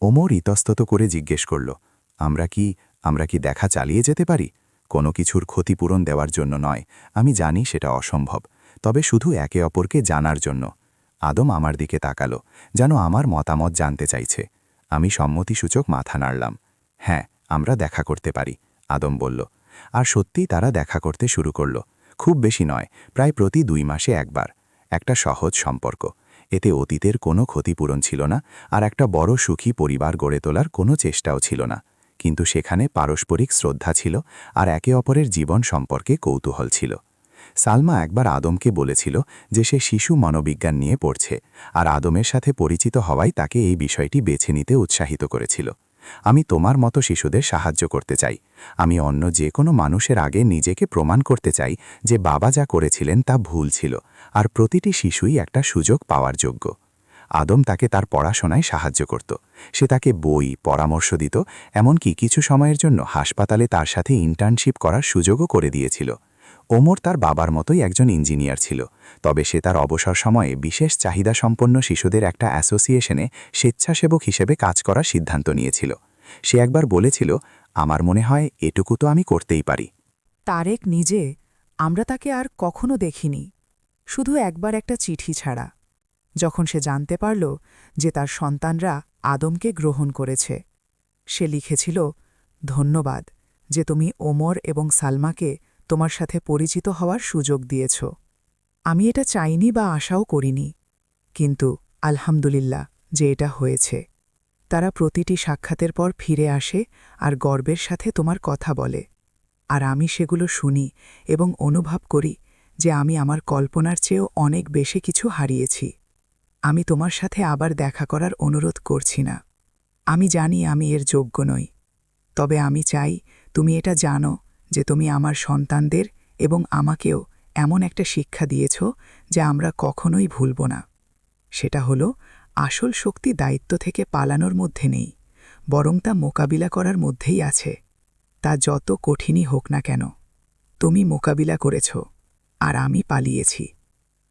ওমর ইতস্তত করে জিজ্ঞেস করল, আমরা কি দেখা চালিয়ে যেতে পারি? কোনো কিছুর ক্ষতিপূরণ দেওয়ার জন্য নয়, আমি জানি সেটা অসম্ভব, তবে শুধু একে অপরকে জানার জন্য। আদম আমার দিকে তাকালো, যেন আমার মতামত জানতে চাইছে। আমি সম্মতিসূচক মাথা নাড়লাম। হ্যাঁ, আমরা দেখা করতে পারি, আদম বলল। আর সত্যিই তারা দেখা করতে শুরু করল। খুব বেশি নয়, প্রায় প্রতি 2 মাসে একবার। একটা সহজ সম্পর্ক। এতে অতীতের কোনো ক্ষতিপূরণ ছিল না, আর একটা বড় সুখী পরিবার গড়ে তোলার কোনো চেষ্টাও ছিল না। কিন্তু সেখানে পারস্পরিক শ্রদ্ধা ছিল, আর একে অপরের জীবন সম্পর্কে কৌতূহল ছিল। সালমা একবার আদমকে বলেছিল যে সে শিশু মনোবিজ্ঞান নিয়ে পড়ছে, আর আদমের সাথে পরিচিত হওয়াই তাকে এই বিষয়টি বেছে নিতে উৎসাহিত করেছিল। আমি তোমার মতো শিশুদের সাহায্য করতে চাই। আমি অন্য যে কোনো মানুষের আগে নিজেকে প্রমাণ করতে চাই যে বাবা যা করেছিলেন তা ভুল ছিল, আর প্রতিটি শিশুই একটা সুযোগ পাওয়ার যোগ্য। আদম তাকে তার পড়াশোনায় সাহায্য করত। সে তাকে বই, পরামর্শ দিত, এমনকি কিছু সময়ের জন্য হাসপাতালে তার সাথে ইন্টার্নশিপ করার সুযোগও করে দিয়েছিল। ওমর তার বাবার মতোই একজন ইঞ্জিনিয়ার ছিল, তবে সে তার অবসর সময়ে বিশেষ চাহিদাসম্পন্ন শিশুদের একটা অ্যাসোসিয়েশনে স্বেচ্ছাসেবক হিসেবে কাজ করার সিদ্ধান্ত নিয়েছিল। সে একবার বলেছিল, আমার মনে হয় এটুকু তো আমি করতেই পারি। তারেক নিজে, আমরা তাকে আর কখনো দেখিনি, শুধু একবার একটা চিঠি ছাড়া, যখন সে জানতে পারল যে তার সন্তানরা আদমকে গ্রহণ করেছে। সে লিখেছিল, ধন্যবাদ যে তুমি ওমর এবং সালমাকে তোমার সাথে পরিচিত হওয়ার সুযোগ দিয়েছ। আমি এটা চাইনি বা আশাও করিনি, কিন্তু আলহামদুলিল্লাহ যে এটা হয়েছে। তারা প্রতিটি সাক্ষাতের পর ফিরে আসে আর গর্বের সাথে তোমার কথা বলে, আর আমি সেগুলো শুনি এবং অনুভব করি যে আমি আমার কল্পনার চেয়েও অনেক বেশি কিছু হারিয়েছি। আমি তোমার সাথে আবার দেখা করার অনুরোধ করছি না। আমি জানি আমি এর যোগ্য নই, তবে আমি চাই তুমি এটা জানো যে তুমি আমার সন্তানদের এবং আমাকেও এমন একটা শিক্ষা দিয়েছ যা আমরা কখনোই ভুলব না। সেটা হলো, আসল শক্তি দায়িত্ব থেকে পালানোর মধ্যে নেই, বরং তা মোকাবিলা করার মধ্যেই আছে। তা যত কঠিনই হোক না কেন, তুমি মোকাবিলা করেছ, আর আমি পালিয়েছি।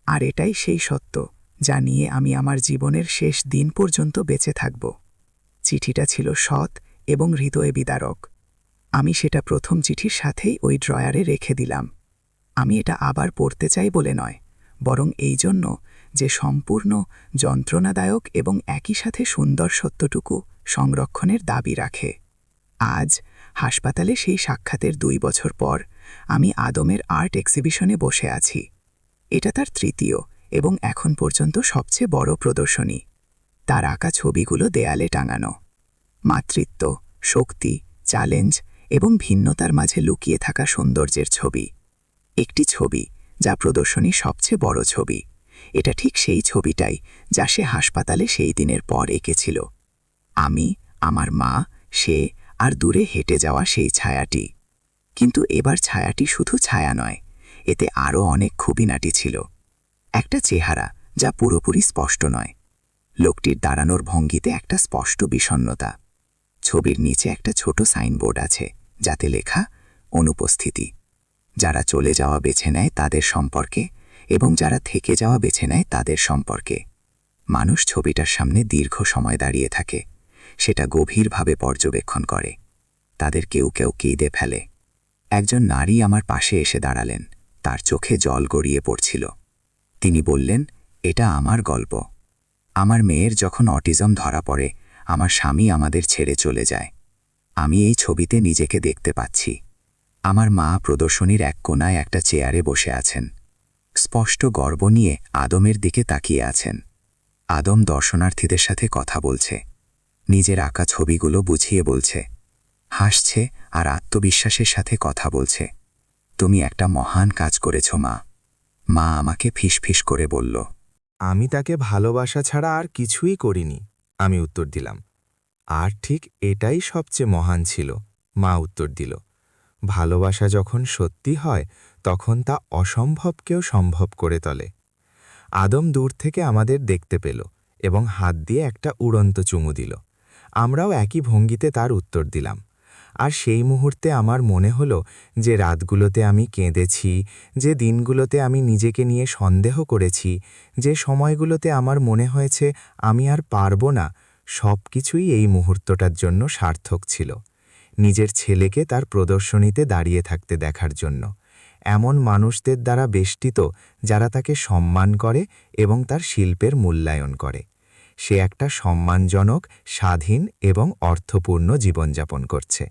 আর এটাই সেই সত্য যা নিয়ে আমি আমার জীবনের শেষ দিন পর্যন্ত বেঁচে থাকব। চিঠিটা ছিল সৎ এবং হৃদয়ে বিদারক। আমি সেটা প্রথম চিঠির সাথেই ওই ড্রয়ারে রেখে দিলাম। আমি এটা আবার পড়তে চাই বলে নয়, বরং এই জন্য যে সম্পূর্ণ যন্ত্রণাদায়ক এবং একই সাথে সুন্দর সত্যটুকু সংরক্ষণের দাবি রাখে। আজ হাসপাতালে সেই সাক্ষাতের 2 বছর পর আমি আদমের আর্ট এক্সিবিশনে বসে আছি। এটা তার তৃতীয় এবং এখন পর্যন্ত সবচেয়ে বড় প্রদর্শনী। তার আঁকা ছবিগুলো দেয়ালে টাঙানো। মাতৃত্ব, শক্তি, চ্যালেঞ্জ এবং ভিন্নতার মাঝে লুকিয়ে থাকা সৌন্দর্যের ছবি। একটি ছবি যা প্রদর্শনীর সবচেয়ে বড় ছবি। এটা ঠিক সেই ছবিটাই যা সে হাসপাতালে সেই দিনের পর এঁকেছিল। আমি, আমার মা, সে আর দূরে হেঁটে যাওয়া সেই ছায়াটি। কিন্তু এবার ছায়াটি শুধু ছায়া নয়, এতে আরও অনেক খুঁটিনাটি ছিল। একটা চেহারা যা পুরোপুরি স্পষ্ট নয়। লোকটির দাঁড়ানোর ভঙ্গিতে একটা স্পষ্ট বিষণ্ণতা। ছবির নিচে একটা ছোট সাইনবোর্ড আছে, যাতে লেখা, অনুপস্থিতি। যারা চলে যাওয়া বেছে নেয় তাদের সম্পর্কে, এবং যারা থেকে যাওয়া বেছে নেয় তাদের সম্পর্কে। মানুষ ছবিটার সামনে দীর্ঘ সময় দাঁড়িয়ে থাকে, সেটা গভীরভাবে পর্যবেক্ষণ করে। তাদের কেউ কেউ কেঁদে ফেলে। একজন নারী আমার পাশে এসে দাঁড়ালেন, তার চোখে জল গড়িয়ে পড়ছিল। তিনি বললেন, এটা আমার গল্প। আমার মেয়ের যখন অটিজম ধরা পড়ে, আমার স্বামী আমাদের ছেড়ে চলে যায়। আমি এই ছবিতে নিজেকে দেখতে পাচ্ছি। আমার মা প্রদর্শনীর এক কোণায় একটা চেয়ারে বসে আছেন, স্পষ্ট গর্ব নিয়ে আদমের দিকে তাকিয়ে আছেন। আদম দর্শনার্থীদের সাথে কথা বলছে, নিজের আঁকা ছবিগুলো বুঝিয়ে বলছে, হাসছে আর আত্মবিশ্বাসের সাথে কথা বলছে। তুমি একটা মহান কাজ করেছ মা। মা আমাকে ফিসফিস করে বলল, আমি তাকে ভালোবাসা ছাড়া আর কিছুই করিনি, আমি উত্তর দিলাম। আর ঠিক এটাই সবচেয়ে মহান ছিল, মা উত্তর দিল। ভালোবাসা যখন সত্যি হয় তখন তা অসম্ভবকেও সম্ভব করে তোলে। আদম দূর থেকে আমাদের দেখতে পেল এবং হাত দিয়ে একটা উড়ন্ত চুমু দিল। আমরাও একই ভঙ্গিতে তার উত্তর দিলাম। আর সেই মুহূর্তে আমার মনে হলো যে রাতগুলোতে আমি কেঁদেছি, যে দিনগুলোতে আমি নিজেকে নিয়ে সন্দেহ করেছি, যে সময়গুলোতে আমার মনে হয়েছে আমি আর পারব না, সব কিছুই এই মুহূর্তটার জন্য সার্থক ছিল। নিজের ছেলেকে তার প্রদর্শনীতে দাঁড়িয়ে থাকতে দেখার জন্য, এমন মানুষদের দ্বারা বেষ্টিত যারা তাকে সম্মান করে এবং তার শিল্পের মূল্যায়ন করে। সে একটা সম্মানজনক, স্বাধীন এবং অর্থপূর্ণ জীবনযাপন করছে।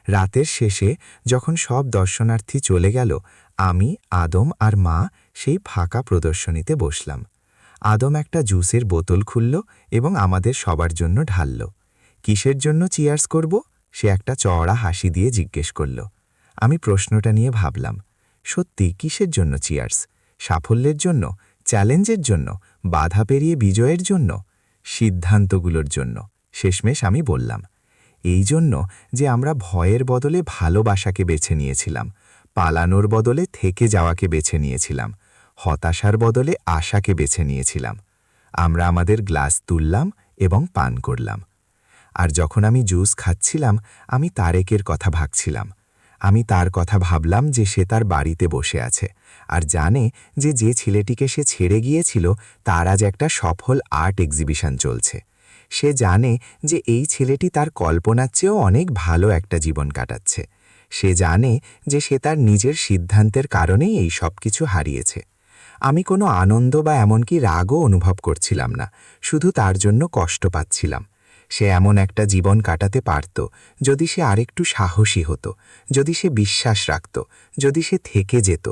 রাতের শেষে যখন সব দর্শনার্থী চলে গেল, আমি, আদম আর মা সেই ফাঁকা প্রদর্শনীতে বসলাম। আদম একটা জুসের বোতল খুলল এবং আমাদের সবার জন্য ঢালল। কিসের জন্য চিয়ার্স করব? সে একটা চওড়া হাসি দিয়ে জিজ্ঞেস করল। আমি প্রশ্নটা নিয়ে ভাবলাম, সত্যি কিসের জন্য চিয়ার্স? সাফল্যের জন্য, চ্যালেঞ্জের জন্য, বাধা পেরিয়ে বিজয়ের জন্য? সিদ্ধান্তগুলোর জন্য। শেষমেশ আমি বললাম, এই জন্য যে আমরা ভয়ের বদলে ভালোবাসাকে বেছে নিয়েছিলাম, পালানোর বদলে থেকে যাওয়াকে বেছে নিয়েছিলাম, হতাশার বদলে আশাকে বেছে নিয়েছিলাম। আমরা আমাদের গ্লাস তুললাম এবং পান করলাম। আর যখন আমি জুস খাচ্ছিলাম, আমি তারেকের কথা ভাবছিলাম। আমি তার কথা ভাবলাম যে সে তার বাড়িতে বসে আছে আর জানে যে যে ছেলেটিকে সে ছেড়ে গিয়েছিল তার আজ একটা সফল আর্ট এক্সিবিশন চলছে। সে জানে যে এই ছেলেটি তার কল্পনার চেয়েও অনেক ভালো একটা জীবন কাটাচ্ছে। সে জানে যে সে তার নিজের সিদ্ধান্তের কারণেই এই সব কিছু হারিয়েছে। আমি কোনো আনন্দ বা এমনকি রাগও অনুভব করছিলাম না, শুধু তার জন্য কষ্ট পাচ্ছিলাম। সে এমন একটা জীবন কাটাতে পারত যদি সে আরেকটু সাহসী হতো, যদি সে বিশ্বাস রাখত, যদি সে থেকে যেত।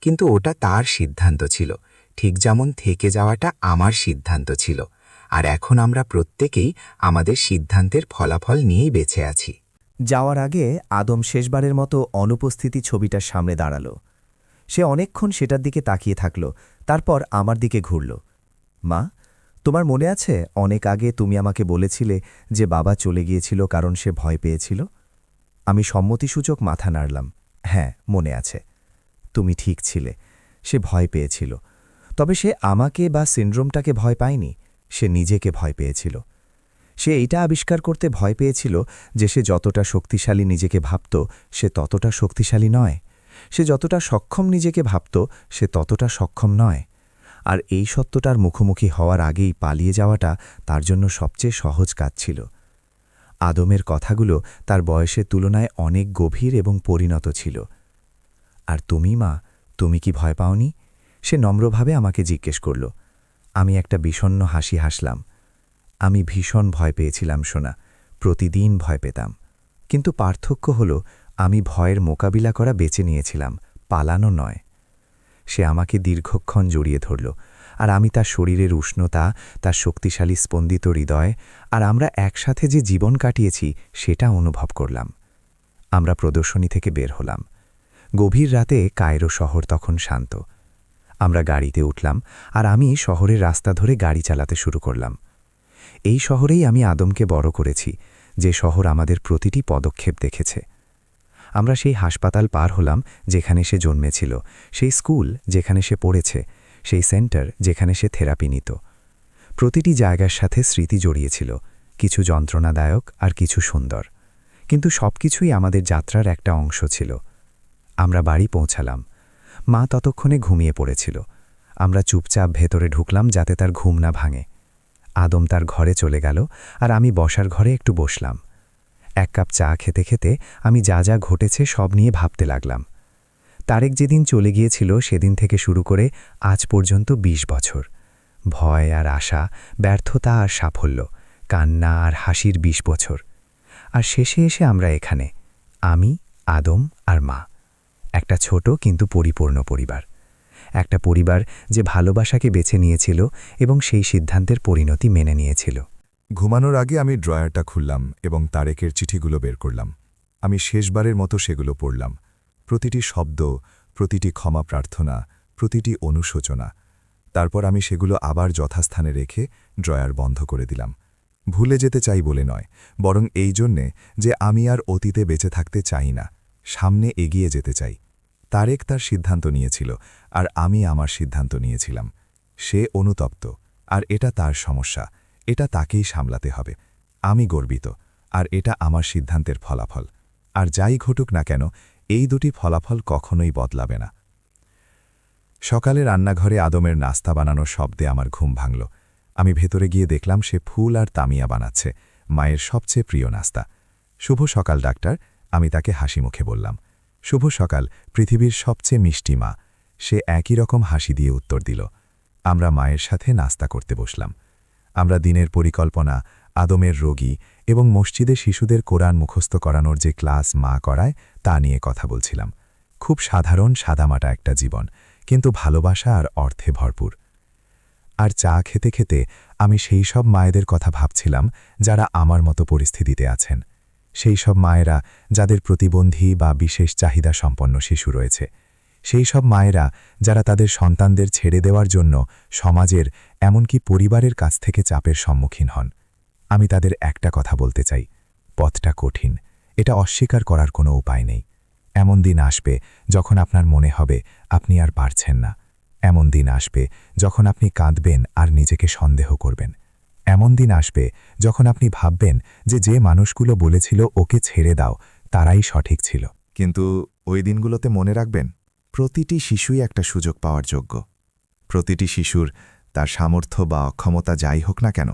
কিন্তু ওটা তার সিদ্ধান্ত ছিল, ঠিক যেমন থেকে যাওয়াটা আমার সিদ্ধান্ত ছিল। আর এখন আমরা প্রত্যেকেই আমাদের সিদ্ধান্তের ফলাফল নিয়েই বেঁচে আছি। যাওয়ার আগে আদম শেষবারের মতো অনুপস্থিতি ছবিটার সামনে দাঁড়াল। সে অনেকক্ষণ সেটার দিকে তাকিয়ে থাকল, তারপর আমার দিকে ঘুরল। মা, তোমার মনে আছে অনেক আগে তুমি আমাকে বলেছিলে যে বাবা চলে গিয়েছিল কারণ সে ভয় পেয়েছিল? আমি সম্মতিসূচক মাথা নাড়লাম। হ্যাঁ, মনে আছে। তুমি ঠিক ছিলে, সে ভয় পেয়েছিল। তবে সে আমাকে বা সিন্ড্রোমটাকে ভয় পায়নি, সে নিজেকে ভয় পেয়েছিল। সে এইটা আবিষ্কার করতে ভয় পেয়েছিল যে সে যতটা শক্তিশালী নিজেকে ভাবত সে ততটা শক্তিশালী নয়, সে যতটা সক্ষম নিজেকে ভাবত সে ততটা সক্ষম নয়। আর এই সত্যটার মুখোমুখি হওয়ার আগেই পালিয়ে যাওয়াটা তার জন্য সবচেয়ে সহজ কাজ ছিল। আদমের কথাগুলো তার বয়সের তুলনায় অনেক গভীর এবং পরিণত ছিল। আর তুমি মা, তুমি কি ভয় পাওনি? সে নম্রভাবে আমাকে জিজ্ঞেস করল। আমি একটা বিষণ্ণ হাসি হাসলাম। আমি ভীষণ ভয় পেয়েছিলাম সোনা, প্রতিদিন ভয় পেতাম। কিন্তু পার্থক্য হল আমি ভয়ের মোকাবিলা করা বেছে নিয়েছিলাম, পালানো নয়। সে আমাকে দীর্ঘক্ষণ জড়িয়ে ধরল, আর আমি তার শরীরের উষ্ণতা, তার শক্তিশালী স্পন্দিত হৃদয় আর আমরা একসাথে যে জীবন কাটিয়েছি সেটা অনুভব করলাম। আমরা প্রদর্শনী থেকে বের হলাম। গভীর রাতে কায়রো শহর তখন শান্ত। আমরা গাড়িতে উঠলাম আর আমি শহরের রাস্তা ধরে গাড়ি চালাতে শুরু করলাম। এই শহরেই আমি আদমকে বড় করেছি, যে শহর আমাদের প্রতিটি পদক্ষেপ দেখেছে। আমরা সেই হাসপাতাল পার হলাম যেখানে সে জন্মেছিল, সেই স্কুল যেখানে সে পড়েছে, সেই সেন্টার যেখানে সে থেরাপি নিত। প্রতিটি জায়গার সাথে স্মৃতি জড়িয়েছিল, কিছু যন্ত্রণাদায়ক আর কিছু সুন্দর। কিন্তু সবকিছুই আমাদের যাত্রার একটা অংশ ছিল। আমরা বাড়ি পৌঁছালাম। মা ততক্ষণে ঘুমিয়ে পড়েছিল। আমরা চুপচাপ ভেতরে ঢুকলাম যাতে তার ঘুম না ভাঙে। আদম তার ঘরে চলে গেল আর আমি বসার ঘরে একটু বসলাম। এক কাপ চা খেতে খেতে আমি যা যা ঘটেছে সব নিয়ে ভাবতে লাগলাম। তারেক যেদিন চলে গিয়েছিল সেদিন থেকে শুরু করে আজ পর্যন্ত ২০ বছর। ভয় আর আশা, ব্যর্থতা আর সাফল্য, কান্না আর হাসির ২০ বছর। আর শেষে এসে আমরা এখানে, আমি, আদম আর মা। একটা ছোট কিন্তু পরিপূর্ণ পরিবার। একটা পরিবার যে ভালোবাসাকে বেছে নিয়েছিল এবং সেই সিদ্ধান্তের পরিণতি মেনে নিয়েছিল। ঘুমানোর আগে আমি ড্রয়ারটা খুললাম এবং তারেকের চিঠিগুলো বের করলাম। আমি শেষবারের মতো সেগুলো পড়লাম। প্রতিটি শব্দ, প্রতিটি ক্ষমা প্রার্থনা, প্রতিটি অনুশোচনা। তারপর আমি সেগুলো আবার যথাস্থানে রেখে ড্রয়ার বন্ধ করে দিলাম। ভুলে যেতে চাই বলে নয়, বরং এই জন্যে যে আমি আর অতীতে বেঁচে থাকতে চাই না, সামনে এগিয়ে যেতে চাই। তারেক তার সিদ্ধান্ত নিয়েছিল আর আমি আমার সিদ্ধান্ত নিয়েছিলাম। সে অনুতপ্ত, আর এটা তার সমস্যা, এটা তাকেই সামলাতে হবে। আমি গর্বিত, আর এটা আমার সিদ্ধান্তের ফলাফল। আর যাই ঘটুক না কেন, এই দুটি ফলাফল কখনোই বদলাবে না। সকালে রান্নাঘরে আদমের নাস্তা বানানোর শব্দে আমার ঘুম ভাঙল। আমি ভেতরে গিয়ে দেখলাম সে ফুল আর তামিয়া বানাচ্ছে, মায়ের সবচেয়ে প্রিয় নাস্তা। শুভ সকাল ডাক্তার, আমি তাকে হাসি মুখে বললাম। শুভ সকাল পৃথিবীর সবচেয়ে মিষ্টি মা, সে একই রকম হাসি দিয়ে উত্তর দিল। আমরা মায়ের সাথে নাস্তা করতে বসলাম। আমরা দিনের পরিকল্পনা, আদমের রোগী এবং মসজিদে শিশুদের কোরআন মুখস্থ করানোর যে ক্লাস মা করায় তা নিয়ে কথা বলছিলাম। খুব সাধারণ সাদামাটা একটা জীবন, কিন্তু ভালোবাসা আর অর্থে ভরপুর। আর চা খেতে খেতে আমি সেই সব মায়েদের কথা ভাবছিলাম যারা আমার মতো পরিস্থিতিতে আছেন, সেই সব মায়েরা যাদের প্রতিবন্ধী বা বিশেষ চাহিদা সম্পন্ন শিশু রয়েছে, সেই সব মায়েরা যারা তাদের সন্তানদের ছেড়ে দেওয়ার জন্য সমাজের এমনকি পরিবারের কাছ থেকে চাপের সম্মুখীন হন। আমি তাদের একটা কথা বলতে চাই, পথটা কঠিন, এটা অস্বীকার করার কোনো উপায় নেই। এমন দিন আসবে যখন আপনার মনে হবে আপনি আর পারছেন না। এমন দিন আসবে যখন আপনি কাঁদবেন আর নিজেকে সন্দেহ করবেন। এমন দিন আসবে যখন আপনি ভাববেন যে মানুষগুলো বলেছিল ওকে ছেড়ে দাও তারাই সঠিক ছিল। কিন্তু ওই দিনগুলোতে মনে রাখবেন, প্রতিটি শিশুই একটা সুযোগ পাওয়ার যোগ্য। প্রতিটি শিশুর তার সামর্থ্য বা অক্ষমতা যাই হোক না কেন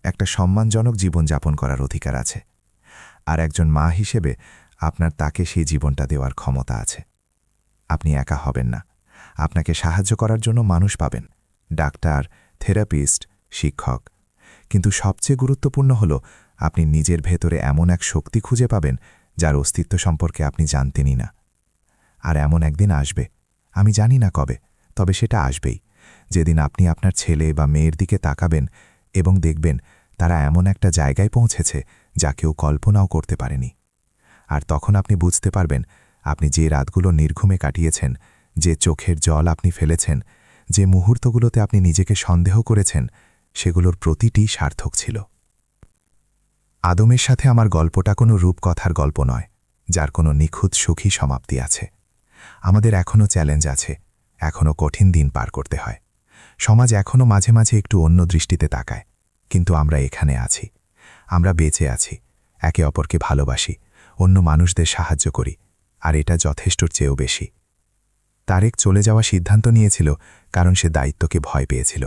একটা সম্মানজনক জীবনযাপন করার অধিকার আছে। আর একজন মা হিসেবে আপনার তাকে সেই জীবনটা দেওয়ার ক্ষমতা আছে। আপনি একা হবেন না, আপনাকে সাহায্য করার জন্য মানুষ পাবেন, ডাক্তার, থেরাপিস্ট, শিক্ষক। কিন্তু সবচেয়ে গুরুত্বপূর্ণ হল আপনি নিজের ভেতরে এমন এক শক্তি খুঁজে পাবেন যার অস্তিত্ব সম্পর্কে আপনি জানতেনই না। আর এমন একদিন আসবে, আমি জানি না কবে, তবে সেটা আসবেই, যেদিন আপনি আপনার ছেলে বা মেয়ের দিকে তাকাবেন এবং দেখবেন তারা এমন একটা জায়গায় পৌঁছেছে যা কেউ কল্পনাও করতে পারেনি। আর তখন আপনি বুঝতে পারবেন আপনি যে রাতগুলো নির্ঘুমে কাটিয়েছেন, যে চোখের জল আপনি ফেলেছেন, যে মুহূর্তগুলোতে আপনি নিজেকে সন্দেহ করেছেন, সেগুলোর প্রতিটি সার্থক ছিল। আদমের সাথে আমার গল্পটা কোনো রূপকথার গল্প নয়, যার কোনো নিখুঁত সুখী সমাপ্তি আছে। আমাদের এখনও চ্যালেঞ্জ আছে, এখনও কঠিন দিন পার করতে হয়। সমাজ এখনও মাঝে মাঝে একটু অন্য দৃষ্টিতে তাকায়, কিন্তু আমরা এখানে আছি, আমরা বেঁচে আছি, একে অপরকে ভালোবাসি, অন্য মানুষদের সাহায্য করি, আর এটা যথেষ্টর চেয়েও বেশি। তারেক চলে যাওয়া সিদ্ধান্ত নিয়েছিল কারণ সে দায়িত্বকে ভয় পেয়েছিল,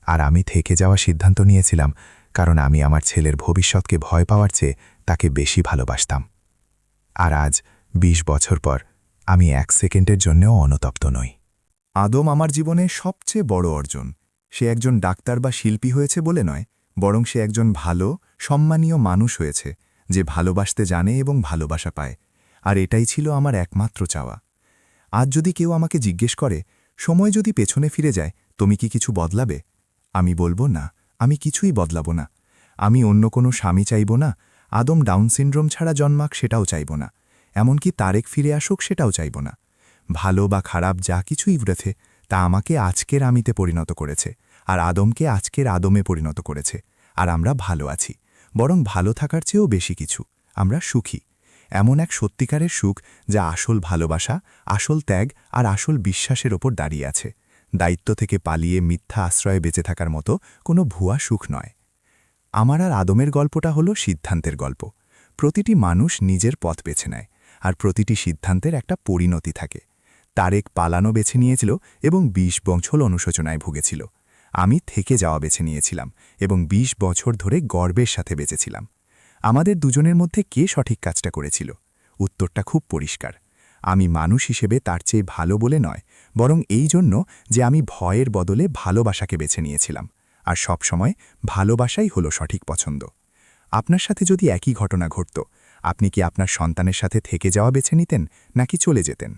আর আমি থেকে যাওয়া সিদ্ধান্ত নিয়েছিলাম কারণ আমি আমার ছেলের ভবিষ্যৎকে ভয় পাওয়ার চেয়ে তাকে বেশি ভালোবাসতাম। আর আজ ২০ বছর পর আমি ১ সেকেন্ডের জন্যও অনুতপ্ত নই। আদম আমার জীবনে সবচেয়ে বড় অর্জন। সে একজন ডাক্তার বা শিল্পী হয়েছে বলে নয়, বরং সে একজন ভালো, সম্মানীয় মানুষ হয়েছে, যে ভালোবাসতে জানে এবং ভালোবাসা পায়। আর এটাই ছিল আমার একমাত্র চাওয়া। আজ যদি কেউ আমাকে জিজ্ঞেস করে, সময় যদি পেছনে ফিরে যায় তুমি কি কিছু বদলাবে, আমি বলবো না, আমি কিছুই বদলাবো না। আমি অন্য কোনো স্বামী চাইব না, আদম ডাউন সিনড্রোম ছাড়া জন্মাক সেটাও চাইব না, এমনকি তারেক ফিরে আসুক সেটাও চাইব না। ভালো বা খারাপ যা কিছুই ঘটেছে তা আমাকে আজকের আমিতে পরিণত করেছে, আর আদমকে আজকের আদমে পরিণত করেছে। আর আমরা ভালো আছি, বরং ভালো থাকার চেয়েও বেশি কিছু, আমরা সুখী। এমন এক সত্যিকারের সুখ যা আসল ভালোবাসা, আসল ত্যাগ আর আসল বিশ্বাসের ওপর দাঁড়িয়ে আছে। দায়িত্ব থেকে পালিয়ে মিথ্যা আশ্রয়ে বেঁচে থাকার মতো কোনো ভুয়া সুখ নয়। আমার আর আদমের গল্পটা হলো সিদ্ধান্তের গল্প। প্রতিটি মানুষ নিজের পথ বেছে নেয়, আর প্রতিটি সিদ্ধান্তের একটা পরিণতি থাকে। তারেক পালানো বেছে নিয়েছিল এবং ২০ বছর অনুশোচনায় ভুগেছিল। আমি থেকে যাওয়া বেছে নিয়েছিলাম এবং ২০ বছর ধরে গর্বের সাথে বেঁচেছিলাম। আমাদের দুজনের মধ্যে কে সঠিক কাজটা করেছিল? উত্তরটা খুব পরিষ্কার। আমি মানুষ হিসেবে তার চেয়ে ভালো বলে নয়, বরং এই জন্য যে আমি ভয়ের বদলে ভালোবাসাকে বেছে নিয়েছিলাম। আর সবসময় ভালোবাসাই হলো সঠিক পছন্দ। আপনার সাথে যদি একই ঘটনা ঘটত, আপনি কি আপনার সন্তানের সাথে থেকে যাওয়া বেছে নিতেন নাকি চলে যেতেন?